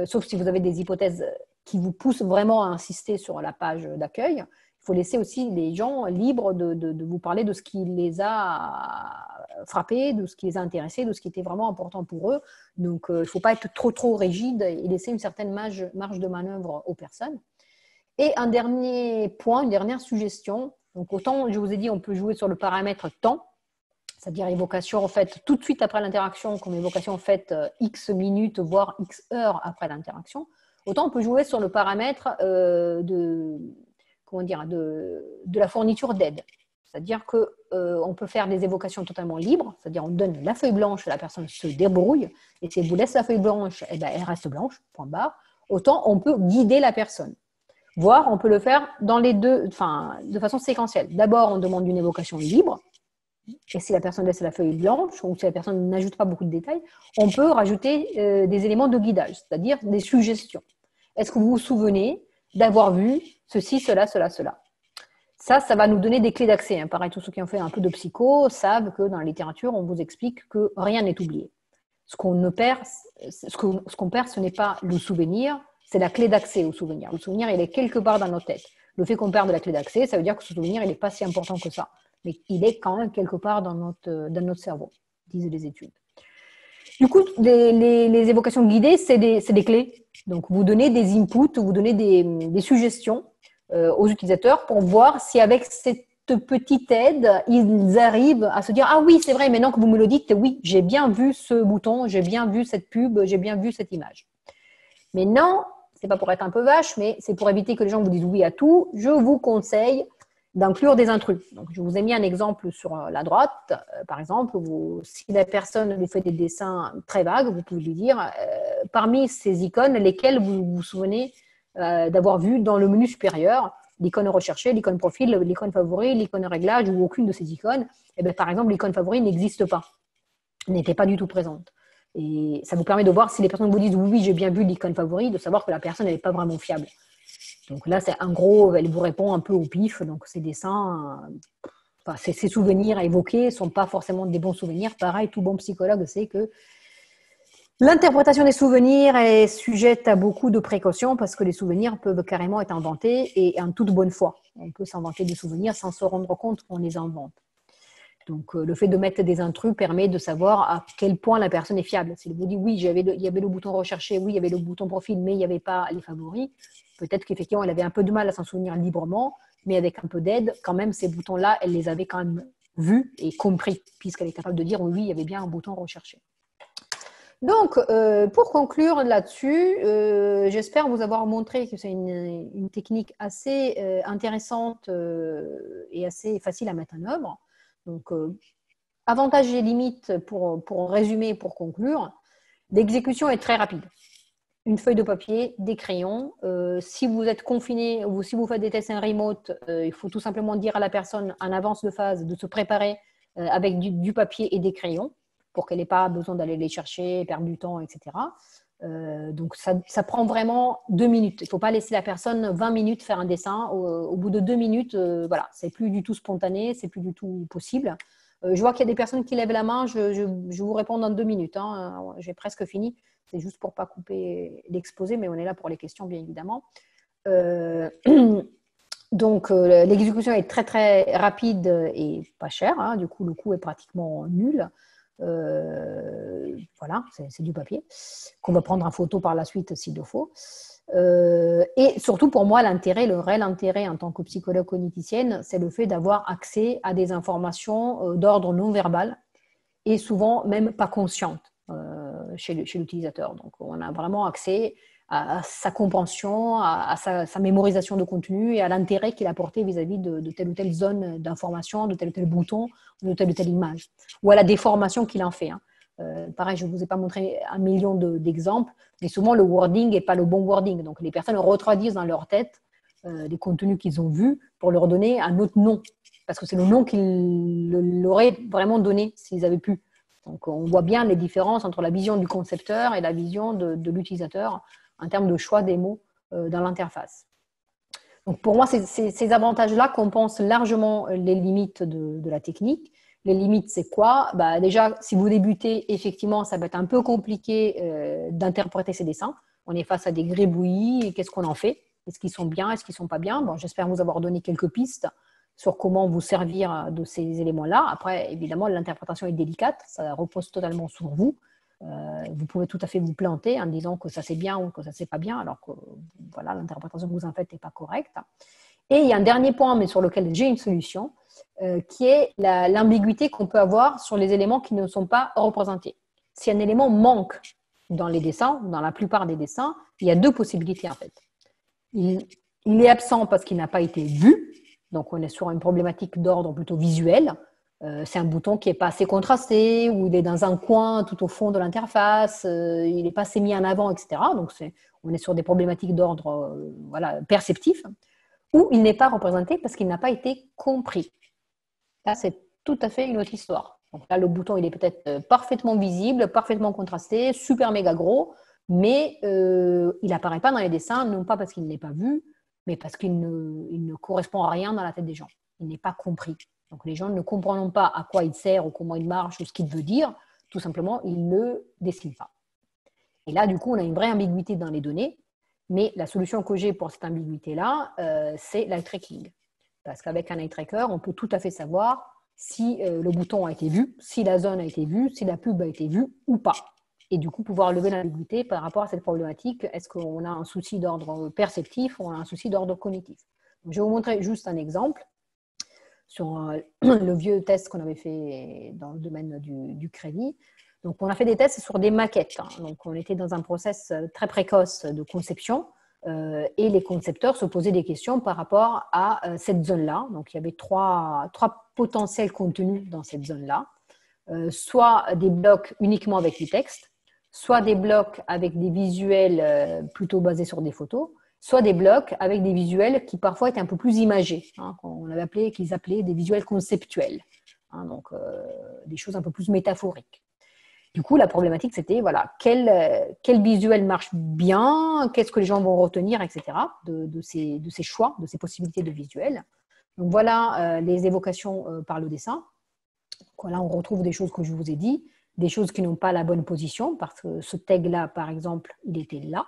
sauf si vous avez des hypothèses qui vous poussent vraiment à insister sur la page d'accueil, il faut laisser aussi les gens libres de vous parler de ce qui les a frappés, de ce qui les a intéressés, de ce qui était vraiment important pour eux. Donc, il ne faut pas être trop rigide et laisser une certaine marge de manœuvre aux personnes. Et un dernier point, une dernière suggestion, Donc, autant, je vous ai dit, on peut jouer sur le paramètre temps, c'est-à-dire évocation faite tout de suite après l'interaction, comme évocation faite X minutes, voire X heures après l'interaction. Autant on peut jouer sur le paramètre comment dire, de la fourniture d'aide. C'est-à-dire qu'on peut faire des évocations totalement libres, c'est-à-dire on donne la feuille blanche, la personne se débrouille, et si elle vous laisse la feuille blanche, eh ben, elle reste blanche, point barre. Autant on peut guider la personne. Voire on peut le faire dans les deux, enfin, de façon séquentielle. D'abord, on demande une évocation libre, et si la personne laisse la feuille blanche, ou si la personne n'ajoute pas beaucoup de détails, on peut rajouter des éléments de guidage, c'est-à-dire des suggestions. Est-ce que vous vous souvenez d'avoir vu ceci, cela, cela, cela? Ça va nous donner des clés d'accès. Pareil, tous ceux qui ont fait un peu de psycho savent que dans la littérature, on vous explique que rien n'est oublié. Ce qu'on perd, ce n'est pas le souvenir, c'est la clé d'accès au souvenir. Le souvenir, il est quelque part dans notre tête. Le fait qu'on perde la clé d'accès, ça veut dire que ce souvenir, il n'est pas si important que ça. Mais il est quand même quelque part dans notre cerveau, disent les études. Du coup, les évocations guidées, c'est des clés. Donc, vous donnez des inputs, vous donnez des suggestions aux utilisateurs pour voir si avec cette petite aide, ils arrivent à se dire « Ah oui, c'est vrai, maintenant que vous me le dites, oui, j'ai bien vu ce bouton, j'ai bien vu cette pub, j'ai bien vu cette image. » Mais non, c'est pas pour être un peu vache, mais c'est pour éviter que les gens vous disent oui à tout. Je vous conseille d'inclure des intrus. Donc, je vous ai mis un exemple sur la droite. Par exemple, si la personne vous fait des dessins très vagues, vous pouvez lui dire parmi ces icônes, lesquelles vous vous souvenez d'avoir vu dans le menu supérieur, l'icône recherchée, l'icône profil, l'icône favori, l'icône réglage ou aucune de ces icônes. Et bien, par exemple, l'icône favori n'existe pas, n'était pas du tout présente. Et ça vous permet de voir si les personnes vous disent oui, j'ai bien vu l'icône favori, de savoir que la personne n'est pas vraiment fiable. Donc là, c'est un gros, elle vous répond un peu au pif. Donc ces dessins, ces souvenirs à évoquer ne sont pas forcément des bons souvenirs. Pareil, tout bon psychologue sait que l'interprétation des souvenirs est sujette à beaucoup de précautions parce que les souvenirs peuvent carrément être inventés et en toute bonne foi. On peut s'inventer des souvenirs sans se rendre compte qu'on les invente. Donc, le fait de mettre des intrus permet de savoir à quel point la personne est fiable. S'il vous dit oui, il y avait le bouton recherché, oui, il y avait le bouton profil, mais il n'y avait pas les favoris, peut-être qu'effectivement, elle avait un peu de mal à s'en souvenir librement, mais avec un peu d'aide, quand même, ces boutons-là, elle les avait quand même vus et compris, puisqu'elle est capable de dire oui, il y avait bien un bouton recherché. Donc, pour conclure là-dessus, j'espère vous avoir montré que c'est une technique assez intéressante et assez facile à mettre en œuvre. Donc, avantages et limites pour résumer, pour conclure, l'exécution est très rapide. Une feuille de papier, des crayons. Si vous êtes confiné ou si vous faites des tests en remote, il faut tout simplement dire à la personne en avance de phase de se préparer avec du papier et des crayons pour qu'elle n'ait pas besoin d'aller les chercher, perdre du temps, etc. Donc, ça prend vraiment 2 minutes. Il ne faut pas laisser la personne 20 minutes faire un dessin. Au bout de 2 minutes, voilà, c'est plus du tout spontané, c'est plus du tout possible. Je vois qu'il y a des personnes qui lèvent la main. Je vous réponds dans 2 minutes. Hein. J'ai presque fini. C'est juste pour ne pas couper l'exposé, mais on est là pour les questions, bien évidemment. Donc, l'exécution est très, très rapide et pas chère. Hein. Du coup, le coût est pratiquement nul. Voilà, c'est du papier qu'on va prendre en photo par la suite s'il le faut. Et surtout pour moi, le réel intérêt en tant que psychologue cogniticienne, c'est le fait d'avoir accès à des informations d'ordre non verbal et souvent même pas conscientes chez l'utilisateur. Donc on a vraiment accès à sa compréhension, à sa mémorisation de contenu et à l'intérêt qu'il a porté vis-à-vis de telle ou telle zone d'information, de tel ou tel bouton, de telle ou telle image, ou à la déformation qu'il en fait. Hein. Pareil, je ne vous ai pas montré un million d'exemples, mais souvent le wording n'est pas le bon wording. Donc les personnes retraduisent dans leur tête les contenus qu'ils ont vus pour leur donner un autre nom, parce que c'est le nom qu'ils l'auraient vraiment donné s'ils avaient pu. Donc on voit bien les différences entre la vision du concepteur et la vision de l'utilisateur en termes de choix des mots dans l'interface. Donc pour moi, ces avantages-là compensent largement les limites de la technique. Les limites, c'est quoi? Déjà, si vous débutez, effectivement, ça va être un peu compliqué d'interpréter ces dessins. On est face à des gribouillis, et qu'est-ce qu'on en fait? Est-ce qu'ils sont bien? Est-ce qu'ils ne sont pas bien? Bon, j'espère vous avoir donné quelques pistes sur comment vous servir de ces éléments-là. Après, évidemment, l'interprétation est délicate, ça repose totalement sur vous. Vous pouvez tout à fait vous planter en disant que ça c'est bien ou que ça c'est pas bien, alors que voilà, l'interprétation que vous en faites n'est pas correcte. Et il y a un dernier point, mais sur lequel j'ai une solution, qui est l'ambiguïté qu'on peut avoir sur les éléments qui ne sont pas représentés. Si un élément manque dans les dessins, dans la plupart des dessins, il y a deux possibilités en fait. Il est absent parce qu'il n'a pas été vu, donc on est sur une problématique d'ordre plutôt visuel. C'est un bouton qui n'est pas assez contrasté, ou il est dans un coin tout au fond de l'interface, il n'est pas assez mis en avant, etc. Donc on est sur des problématiques d'ordre voilà, perceptif, ou il n'est pas représenté parce qu'il n'a pas été compris. Là, c'est tout à fait une autre histoire. Donc là, le bouton, il est peut-être parfaitement visible, parfaitement contrasté, super méga gros, mais il n'apparaît pas dans les dessins, non pas parce qu'il n'est pas vu, mais parce qu'il ne correspond à rien dans la tête des gens. Il n'est pas compris. Donc les gens ne comprennent pas à quoi il sert ou comment il marche ou ce qu'il veut dire. Tout simplement, ils ne le dessinent pas. Et là, du coup, on a une vraie ambiguïté dans les données. Mais la solution que j'ai pour cette ambiguïté-là, c'est l'eye tracking. Parce qu'avec un eye tracker, on peut tout à fait savoir si le bouton a été vu, si la zone a été vue, si la pub a été vue ou pas. Et du coup, pouvoir lever l'ambiguïté par rapport à cette problématique. Est-ce qu'on a un souci d'ordre perceptif ou on a un souci d'ordre cognitif? Donc, je vais vous montrer juste un exemple sur le vieux test qu'on avait fait dans le domaine du crédit. Donc, on a fait des tests sur des maquettes. Donc, on était dans un process très précoce de conception et les concepteurs se posaient des questions par rapport à cette zone-là. Donc, il y avait trois potentiels contenus dans cette zone-là. Soit des blocs uniquement avec du texte, soit des blocs avec des visuels plutôt basés sur des photos, soit des blocs avec des visuels qui parfois étaient un peu plus imagés, qu'ils appelaient des visuels conceptuels, donc des choses un peu plus métaphoriques. Du coup, la problématique, c'était voilà, quel visuel marche bien, qu'est-ce que les gens vont retenir, etc., de ces choix, de ces possibilités de visuels. Donc voilà les évocations par le dessin. Donc, là, on retrouve des choses que je vous ai dit, des choses qui n'ont pas la bonne position, parce que ce tag-là, par exemple, il était là,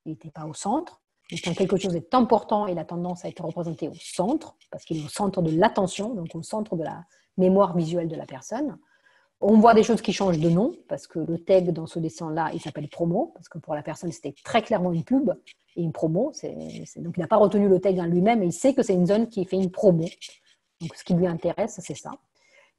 il n'était pas au centre. Donc, quand quelque chose est important, il a tendance à être représenté au centre, parce qu'il est au centre de l'attention, donc au centre de la mémoire visuelle de la personne. On voit des choses qui changent de nom, parce que le tag dans ce dessin-là, il s'appelle promo, parce que pour la personne, c'était très clairement une pub et une promo. Donc, il n'a pas retenu le tag en lui-même, et il sait que c'est une zone qui fait une promo. Donc, ce qui lui intéresse, c'est ça.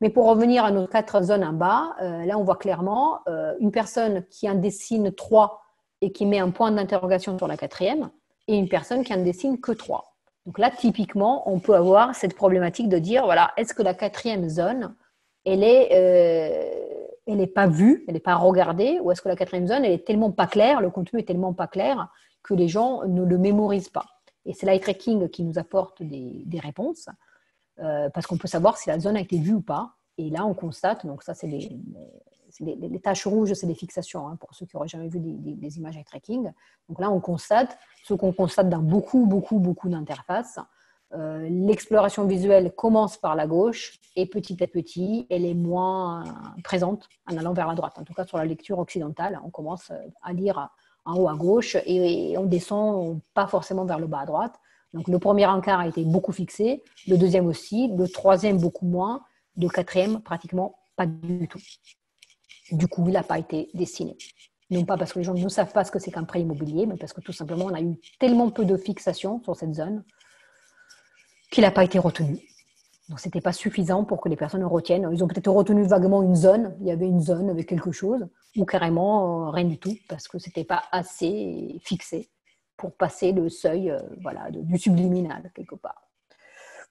Mais pour revenir à nos 4 zones en bas, là, on voit clairement une personne qui en dessine 3 et qui met un point d'interrogation sur la 4e, et une personne qui en dessine que 3. Donc là, typiquement, on peut avoir cette problématique de dire, voilà, est-ce que la 4e zone, elle est pas vue, elle n'est pas regardée, ou est-ce que la 4e zone, elle est tellement pas claire, le contenu est tellement pas clair que les gens ne le mémorisent pas. Et c'est l'eye tracking qui nous apporte des réponses. Parce qu'on peut savoir si la zone a été vue ou pas. Et là, on constate, donc ça, c'est les taches rouges, c'est des fixations, pour ceux qui n'auraient jamais vu des images eye tracking. Donc là, on constate ce qu'on constate dans beaucoup d'interfaces. L'exploration visuelle commence par la gauche et petit à petit, elle est moins présente en allant vers la droite. En tout cas, sur la lecture occidentale, on commence à lire en haut à gauche et on descend pas forcément vers le bas à droite. Donc, le premier encart a été beaucoup fixé, le deuxième aussi, le troisième beaucoup moins, le quatrième pratiquement pas du tout. Du coup, il n'a pas été dessiné. Non pas parce que les gens ne savent pas ce que c'est qu'un prêt immobilier, mais parce que tout simplement, on a eu tellement peu de fixation sur cette zone qu'il n'a pas été retenu. Donc, ce n'était pas suffisant pour que les personnes le retiennent. Ils ont peut-être retenu vaguement une zone, il y avait une zone avec quelque chose, ou carrément rien du tout, parce que ce n'était pas assez fixé pour passer le seuil du subliminal, quelque part.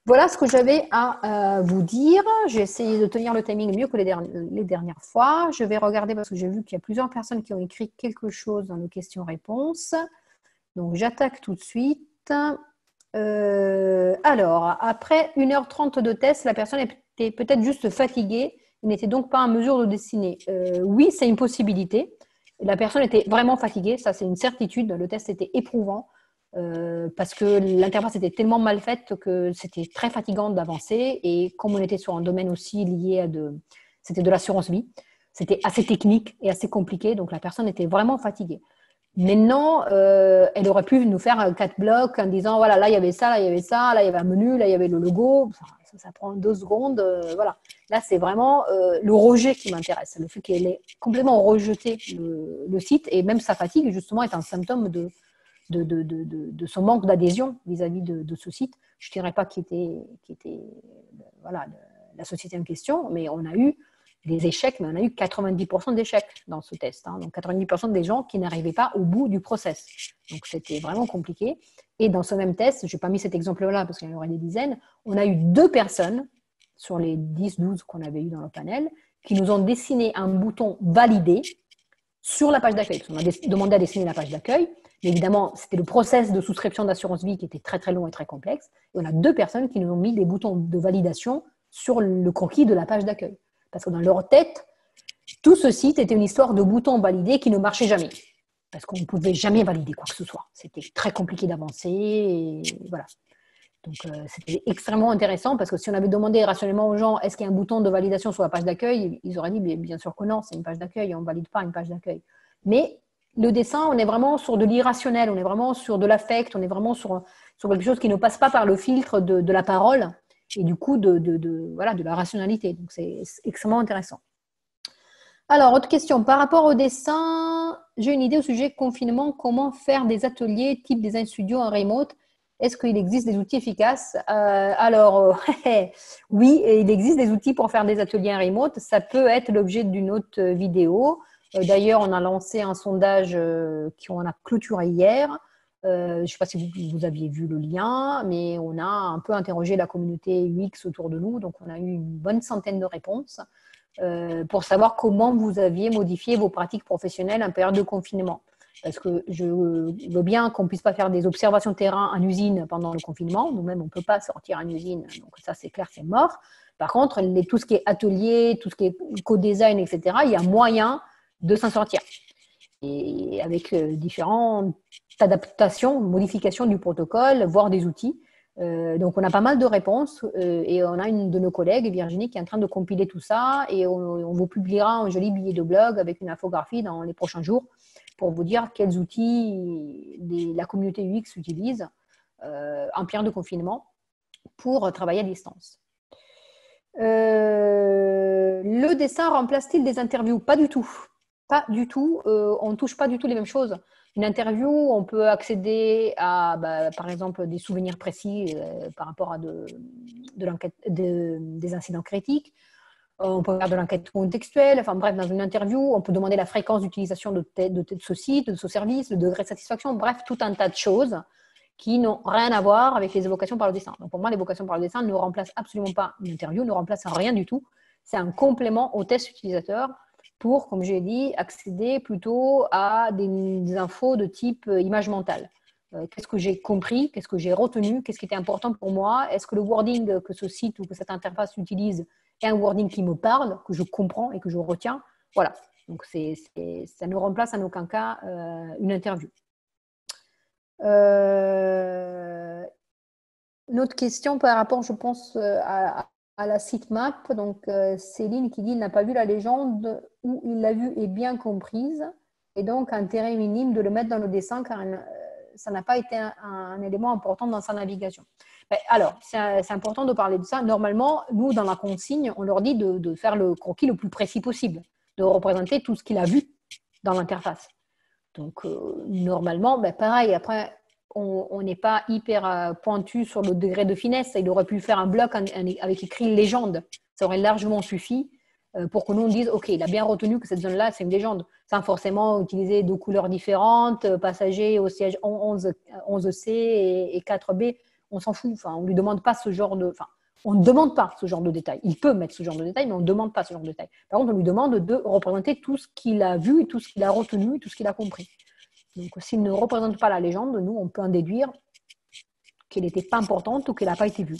Voilà ce que j'avais à vous dire. J'ai essayé de tenir le timing mieux que les dernières fois. Je vais regarder parce que j'ai vu qu'il y a plusieurs personnes qui ont écrit quelque chose dans nos questions-réponses. Donc, j'attaque tout de suite. Alors, après 1h30 de test, la personne était peut-être juste fatiguée. Il n'était donc pas en mesure de dessiner. Oui, c'est une possibilité. La personne était vraiment fatiguée, ça c'est une certitude. Le test était éprouvant parce que l'interface était tellement mal faite que c'était très fatigant d'avancer. Et comme on était sur un domaine aussi lié à c'était de l'assurance vie, c'était assez technique et assez compliqué. Donc la personne était vraiment fatiguée. Maintenant, elle aurait pu nous faire 4 blocs en disant voilà, là il y avait ça, là il y avait ça, là il y avait un menu, là il y avait le logo. Ça prend 2 secondes. Voilà. Là, c'est vraiment le rejet qui m'intéresse. Le fait qu'elle ait complètement rejeté le site et même sa fatigue, justement, est un symptôme de de son manque d'adhésion vis-à-vis de ce site. Je ne dirais pas qui était voilà, la société en question, mais on a eu des échecs, mais on a eu 90% d'échecs dans ce test. Hein. Donc 90% des gens qui n'arrivaient pas au bout du process. Donc c'était vraiment compliqué. Et dans ce même test, je n'ai pas mis cet exemple-là parce qu'il y en aurait des dizaines, on a eu 2 personnes sur les 10-12 qu'on avait eu dans le panel qui nous ont dessiné un bouton valider sur la page d'accueil. On a demandé à dessiner la page d'accueil. Mais évidemment, c'était le process de souscription d'assurance vie qui était très très long et très complexe. Et on a 2 personnes qui nous ont mis des boutons de validation sur le croquis de la page d'accueil. Parce que dans leur tête, tout ce site était une histoire de boutons validés qui ne marchaient jamais. Parce qu'on ne pouvait jamais valider quoi que ce soit. C'était très compliqué d'avancer. Et voilà. Donc, c'était extrêmement intéressant parce que si on avait demandé rationnellement aux gens est-ce qu'il y a un bouton de validation sur la page d'accueil, ils auraient dit bien sûr que non, c'est une page d'accueil, on ne valide pas une page d'accueil. Mais le dessin, on est vraiment sur de l'irrationnel, on est vraiment sur de l'affect, on est vraiment sur quelque chose qui ne passe pas par le filtre de la parole et du coup voilà, de la rationalité. Donc, c'est extrêmement intéressant. Alors, autre question. Par rapport au dessin, j'ai une idée au sujet confinement. Comment faire des ateliers type design studio en remote? Est-ce qu'il existe des outils efficaces? Oui, il existe des outils pour faire des ateliers en remote. Ça peut être l'objet d'une autre vidéo. D'ailleurs, on a lancé un sondage qu'on a clôturé hier. Je ne sais pas si vous aviez vu le lien, mais on a un peu interrogé la communauté UX autour de nous. Donc, on a eu une bonne centaine de réponses pour savoir comment vous aviez modifié vos pratiques professionnelles en période de confinement. Parce que je veux bien qu'on ne puisse pas faire des observations de terrain en usine pendant le confinement. Nous-mêmes, on ne peut pas sortir en usine. Donc ça, c'est clair, c'est mort. Par contre, tout ce qui est atelier, tout ce qui est co-design, etc., il y a moyen de s'en sortir. Et avec différentes adaptations, modifications du protocole, voire des outils. Donc, on a pas mal de réponses et on a une de nos collègues, Virginie, qui est en train de compiler tout ça et on vous publiera un joli billet de blog avec une infographie dans les prochains jours pour vous dire quels outils la communauté UX utilise en période de confinement pour travailler à distance. Le dessin remplace-t-il des interviews? Pas du tout. Pas du tout. On ne touche pas du tout les mêmes choses. Une interview, on peut accéder à, par exemple, des souvenirs précis par rapport à des incidents critiques. On peut faire de l'enquête contextuelle. Enfin bref, dans une interview, on peut demander la fréquence d'utilisation de ce site, de ce service, le degré de satisfaction. Bref, tout un tas de choses qui n'ont rien à voir avec les évocations par le dessin. Donc pour moi, l'évocation par le dessin ne remplace absolument pas une interview, ne remplace rien du tout. C'est un complément au test utilisateur pour, comme j'ai dit, accéder plutôt à des infos de type image mentale. Qu'est-ce que j'ai compris? Qu'est-ce que j'ai retenu? Qu'est-ce qui était important pour moi? Est-ce que le wording que ce site ou que cette interface utilise est un wording qui me parle, que je comprends et que je retiens? Voilà. Donc, ça ne remplace en aucun cas une interview. Une autre question par rapport, je pense, à la sitemap. Donc, Céline qui dit il n'a pas vu la légende ou il l'a vue et bien comprise. Et donc, intérêt minime de le mettre dans le dessin car ça n'a pas été un élément important dans sa navigation. Alors, c'est important de parler de ça. Normalement, nous, dans la consigne, on leur dit de faire le croquis le plus précis possible, de représenter tout ce qu'il a vu dans l'interface. Donc, normalement, pareil, après, on n'est pas hyper pointu sur le degré de finesse. Il aurait pu faire un bloc avec écrit légende. Ça aurait largement suffi pour que nous on dise, OK, il a bien retenu que cette zone-là, c'est une légende, sans forcément utiliser 2 couleurs différentes, passagers au siège 11C et 4B. On s'en fout. Enfin, on ne lui demande pas ce genre de... Enfin, on ne demande pas ce genre de détails. Il peut mettre ce genre de détails, mais on ne demande pas ce genre de détails. Par contre, on lui demande de représenter tout ce qu'il a vu, et tout ce qu'il a retenu, et tout ce qu'il a compris. Donc, s'il ne représente pas la légende, nous, on peut en déduire qu'elle n'était pas importante ou qu'elle n'a pas été vue.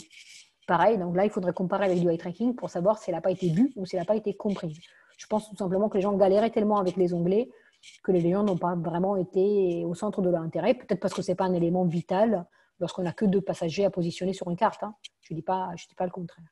Pareil, donc là, il faudrait comparer avec du eye tracking pour savoir si elle n'a pas été vue ou si elle n'a pas été comprise. Je pense tout simplement que les gens galéraient tellement avec les onglets que les légendes n'ont pas vraiment été au centre de leur intérêt. Peut-être parce que ce n'est pas un élément vital lorsqu'on n'a que 2 passagers à positionner sur une carte. Hein. Je ne dis pas le contraire.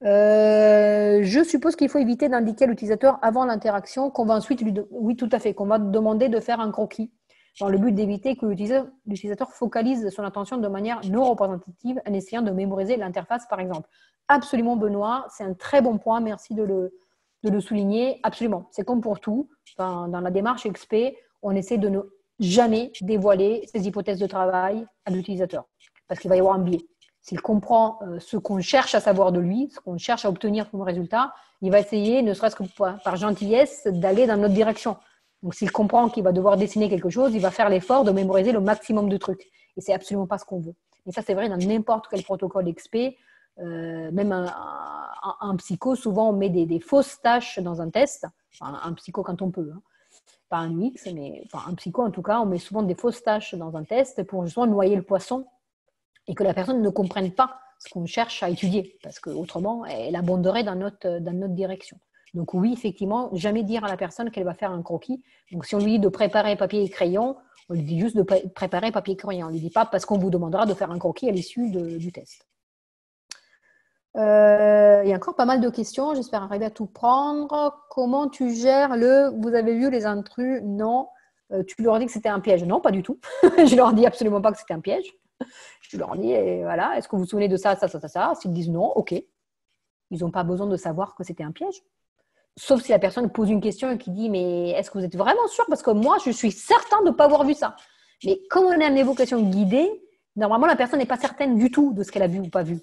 Je suppose qu'il faut éviter d'indiquer à l'utilisateur avant l'interaction qu'on va ensuite oui, tout à fait, qu'on va demander de faire un croquis dans le but d'éviter que l'utilisateur focalise son attention de manière non représentative en essayant de mémoriser l'interface, par exemple. Absolument, Benoît, c'est un très bon point, merci de le souligner. Absolument, c'est comme pour tout. Enfin, dans la démarche XP, on essaie de ne jamais dévoiler ses hypothèses de travail à l'utilisateur, parce qu'il va y avoir un biais. S'il comprend ce qu'on cherche à savoir de lui, ce qu'on cherche à obtenir comme résultat, il va essayer, ne serait-ce que par gentillesse, d'aller dans notre direction. Donc, s'il comprend qu'il va devoir dessiner quelque chose, il va faire l'effort de mémoriser le maximum de trucs. Et c'est absolument pas ce qu'on veut. Et ça, c'est vrai dans n'importe quel protocole XP. Même un psycho, souvent, on met des fausses tâches dans un test. Enfin, un psycho quand on peut, hein. Pas un UX, mais enfin, un psycho, en tout cas, on met souvent des fausses tâches dans un test pour justement noyer le poisson et que la personne ne comprenne pas ce qu'on cherche à étudier, parce qu'autrement, elle abonderait dans notre direction. Donc oui, effectivement, jamais dire à la personne qu'elle va faire un croquis. Donc si on lui dit de préparer papier et crayon, on lui dit juste de préparer papier et crayon. On ne lui dit pas parce qu'on vous demandera de faire un croquis à l'issue du test. Il y a encore pas mal de questions, j'espère arriver à tout prendre. Comment tu gères vous avez vu les intrus? Non. Tu leur dis que c'était un piège? Non, pas du tout. Je leur dis absolument pas que c'était un piège. Je leur dis, voilà, est-ce que vous vous souvenez de ça, ça, ça, ça, ça? S'ils disent non, ok. Ils n'ont pas besoin de savoir que c'était un piège. Sauf si la personne pose une question et qui dit, mais est-ce que vous êtes vraiment sûr? Parce que moi, je suis certain de ne pas avoir vu ça. Mais comme on est en évocation guidée, normalement, la personne n'est pas certaine du tout de ce qu'elle a vu ou pas vu.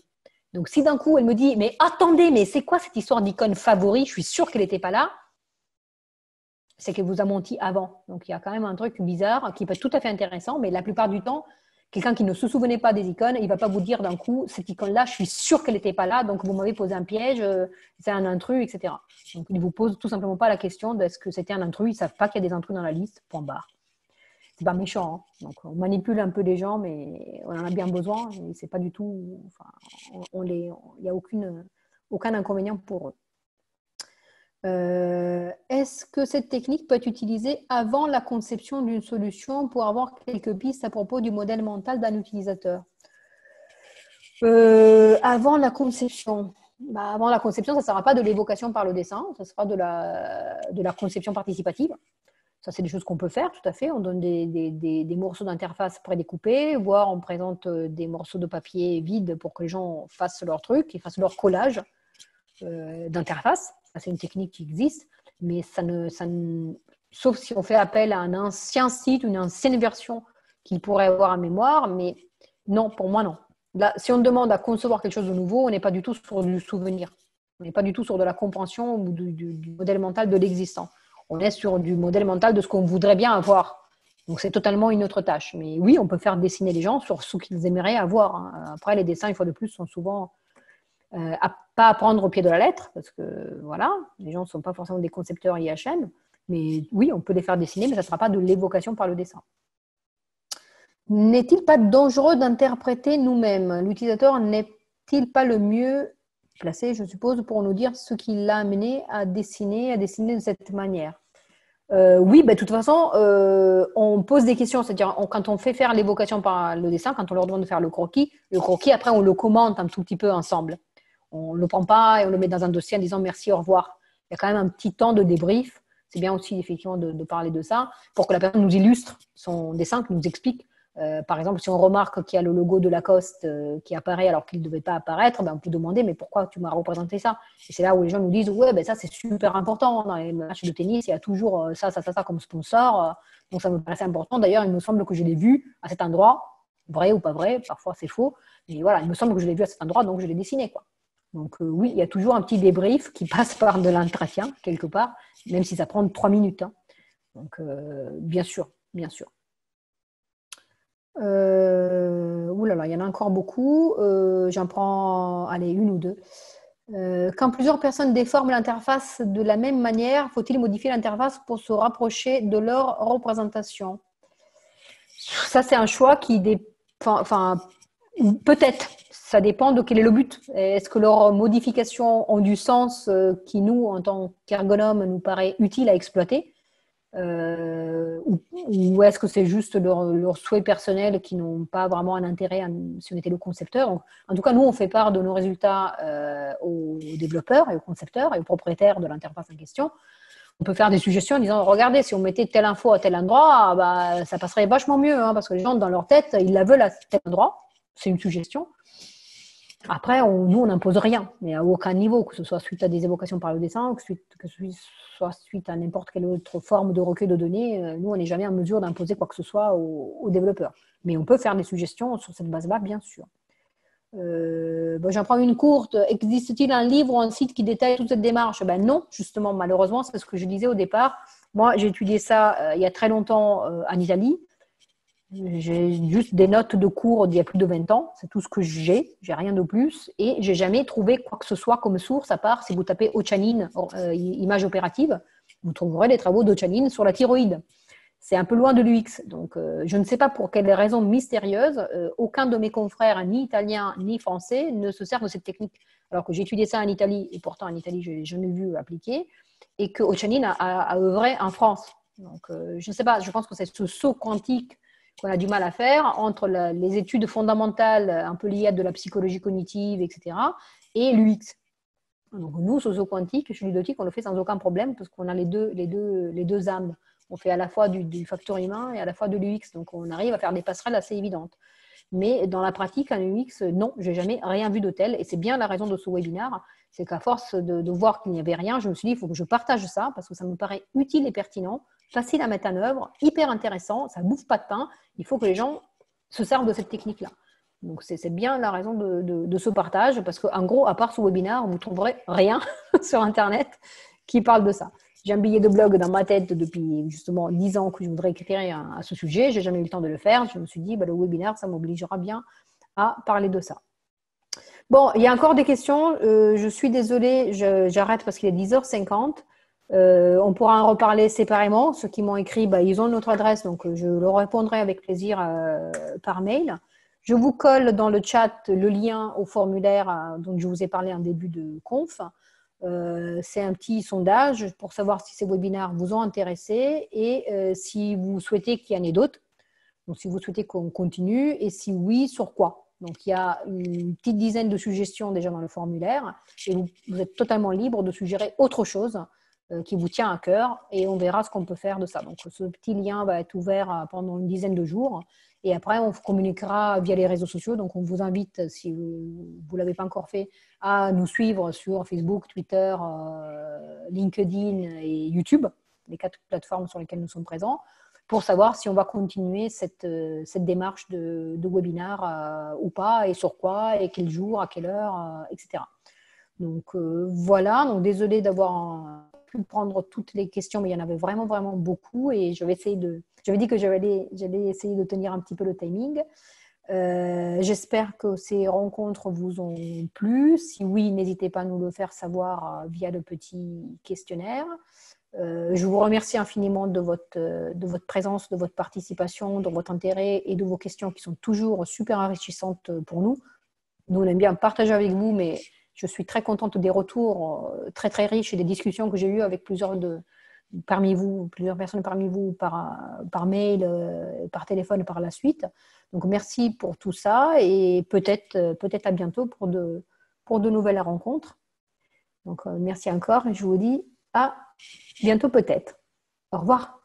Donc, si d'un coup, elle me dit, mais attendez, mais c'est quoi cette histoire d'icône favori? Je suis sûre qu'elle n'était pas là. C'est qu'elle vous a menti avant. Donc, il y a quand même un truc bizarre qui peut être tout à fait intéressant, mais la plupart du temps, quelqu'un qui ne se souvenait pas des icônes, il ne va pas vous dire d'un coup, cette icône-là, je suis sûre qu'elle n'était pas là, donc vous m'avez posé un piège, c'est un intrus, etc. Donc, il ne vous pose tout simplement pas la question d'est-ce que c'était un intrus. Ils ne savent pas qu'il y a des intrus dans la liste, point barre. C'est pas méchant, hein. Donc, on manipule un peu les gens, mais on en a bien besoin. Et c'est pas du tout. Enfin, il n'y a aucun inconvénient pour eux. Est-ce que cette technique peut être utilisée avant la conception d'une solution pour avoir quelques pistes à propos du modèle mental d'un utilisateur? Avant la conception. Avant la conception, ça ne sera pas de l'évocation par le dessin, ça sera de la conception participative. Ça, c'est des choses qu'on peut faire, tout à fait. On donne des morceaux d'interface prédécoupés, voire on présente des morceaux de papier vides pour que les gens fassent leur truc, ils fassent leur collage d'interface. Ça, c'est une technique qui existe, mais sauf si on fait appel à un ancien site, une ancienne version qu'il pourrait avoir en mémoire, mais non, pour moi, non. Là, si on demande à concevoir quelque chose de nouveau, on n'est pas du tout sur du souvenir. On n'est pas du tout sur de la compréhension ou du modèle mental de l'existant. On est sur du modèle mental de ce qu'on voudrait bien avoir. Donc, c'est totalement une autre tâche. Mais oui, on peut faire dessiner les gens sur ce qu'ils aimeraient avoir, hein. Après, les dessins, une fois de plus, sont souvent pas à prendre au pied de la lettre, parce que, voilà, les gens ne sont pas forcément des concepteurs IHM. Mais oui, on peut les faire dessiner, mais ça ne sera pas de l'évocation par le dessin. N'est-il pas dangereux d'interpréter nous-mêmes? L'utilisateur n'est-il pas le mieux placé, je suppose, pour nous dire ce qui l'a amené à dessiner de cette manière? Oui, de toute façon, on pose des questions. C'est-à-dire, quand on fait faire l'évocation par le dessin, quand on leur demande de faire le croquis, après, on le commente un tout petit peu ensemble. On ne le prend pas et on le met dans un dossier en disant merci, au revoir. Il y a quand même un petit temps de débrief. C'est bien aussi, effectivement, de parler de ça pour que la personne nous illustre son dessin, qui nous explique. Par exemple, si on remarque qu'il y a le logo de Lacoste qui apparaît alors qu'il ne devait pas apparaître, on peut demander mais pourquoi tu m'as représenté ça? Et c'est là où les gens nous disent ouais, ça c'est super important. Dans les matchs de tennis, il y a toujours ça comme sponsor. Donc ça me paraissait important. D'ailleurs, il me semble que je l'ai vu à cet endroit. Vrai ou pas vrai, parfois c'est faux. Mais voilà, il me semble que je l'ai vu à cet endroit, donc je l'ai dessiné, quoi. Donc oui, il y a toujours un petit débrief qui passe par de l'entretien, quelque part, même si ça prend 3 minutes. Hein. Donc bien sûr, bien sûr. Oulala, il y en a encore beaucoup. J'en prends, allez, une ou deux. Quand plusieurs personnes déforment l'interface de la même manière, faut-il modifier l'interface pour se rapprocher de leur représentation? Ça, c'est un choix qui enfin, peut-être. Ça dépend de quel est le but. Est-ce que leurs modifications ont du sens qui, nous, en tant qu'ergonomes, nous paraît utile à exploiter? Ou est-ce que c'est juste leur souhait personnel qui n'ont pas vraiment un intérêt si on était le concepteur? Donc, en tout cas, nous, on fait part de nos résultats aux développeurs et aux concepteurs et aux propriétaires de l'interface en question. On peut faire des suggestions en disant, regardez, si on mettait telle info à tel endroit, ça passerait vachement mieux, hein, parce que les gens, dans leur tête, ils la veulent à tel endroit. C'est une suggestion. Après, nous, on n'impose rien, mais à aucun niveau, que ce soit suite à des évocations par le dessin, que ce soit suite à n'importe quelle autre forme de recueil de données. Nous, on n'est jamais en mesure d'imposer quoi que ce soit aux développeurs. Mais on peut faire des suggestions sur cette base-là, bien sûr. J'en prends une courte. Existe-t-il un livre ou un site qui détaille toute cette démarche? Ben non, justement, malheureusement, c'est ce que je disais au départ. Moi, j'ai étudié ça il y a très longtemps en Italie. J'ai juste des notes de cours d'il y a plus de 20 ans. C'est tout ce que j'ai rien de plus. Et j'ai jamais trouvé quoi que ce soit comme source, à part si vous tapez Ochanine, image opérative, vous trouverez les travaux d'Ochanine sur la thyroïde. C'est un peu loin de l'UX. Donc, je ne sais pas pour quelle raison mystérieuse, aucun de mes confrères, ni italien ni français, ne se sert de cette technique. Alors que j'ai étudié ça en Italie, et pourtant en Italie, je n'ai jamais vu appliquer, et que Ochanine a œuvré en France. Donc, je ne sais pas, je pense que c'est ce saut quantique qu'on a du mal à faire entre les études fondamentales un peu liées à de la psychologie cognitive, etc., et l'UX. Donc, nous, socio-quantique, chez Ludotique, on le fait sans aucun problème parce qu'on a les deux âmes. On fait à la fois du facteur humain et à la fois de l'UX. Donc, on arrive à faire des passerelles assez évidentes. Mais dans la pratique, en UX, non, je n'ai jamais rien vu de tel. Et c'est bien la raison de ce webinaire. C'est qu'à force de voir qu'il n'y avait rien, je me suis dit, il faut que je partage ça parce que ça me paraît utile et pertinent, facile à mettre en œuvre, hyper intéressant, ça ne bouffe pas de pain. Il faut que les gens se servent de cette technique-là. Donc, c'est bien la raison de ce partage parce qu'en gros, à part ce webinaire, vous ne trouverez rien sur Internet qui parle de ça. J'ai un billet de blog dans ma tête depuis justement 10 ans que je voudrais écrire à ce sujet. Je n'ai jamais eu le temps de le faire. Je me suis dit, le webinaire, ça m'obligera bien à parler de ça. Bon, il y a encore des questions. Je suis désolée, j'arrête parce qu'il est 10h50. On pourra en reparler séparément. Ceux qui m'ont écrit, ils ont notre adresse, donc je leur répondrai avec plaisir par mail. Je vous colle dans le chat le lien au formulaire dont je vous ai parlé en début de conf. C'est un petit sondage pour savoir si ces webinaires vous ont intéressé et si vous souhaitez qu'il y en ait d'autres. Donc, si vous souhaitez qu'on continue et si oui, sur quoi. Donc, il y a une petite dizaine de suggestions déjà dans le formulaire et vous êtes totalement libre de suggérer autre chose qui vous tient à cœur et on verra ce qu'on peut faire de ça. Donc, ce petit lien va être ouvert pendant une dizaine de jours et après, on communiquera via les réseaux sociaux. Donc, on vous invite, si vous ne l'avez pas encore fait, à nous suivre sur Facebook, Twitter, LinkedIn et YouTube, les 4 plateformes sur lesquelles nous sommes présents, pour savoir si on va continuer cette démarche de webinaire ou pas, et sur quoi, et quel jour, à quelle heure, etc. Donc voilà, donc désolée d'avoir pu prendre toutes les questions, mais il y en avait vraiment, vraiment beaucoup, et j'avais dit que j'allais essayer de tenir un petit peu le timing. J'espère que ces rencontres vous ont plu. Si oui, n'hésitez pas à nous le faire savoir via le petit questionnaire. Je vous remercie infiniment de votre présence, de votre participation, de votre intérêt et de vos questions qui sont toujours super enrichissantes pour nous. Nous, on aime bien partager avec vous, mais je suis très contente des retours très, très riches et des discussions que j'ai eues avec plusieurs personnes parmi vous par mail, par téléphone par la suite. Donc, merci pour tout ça et peut-être à bientôt pour de nouvelles rencontres. Donc, merci encore et je vous dis à bientôt peut-être. Au revoir.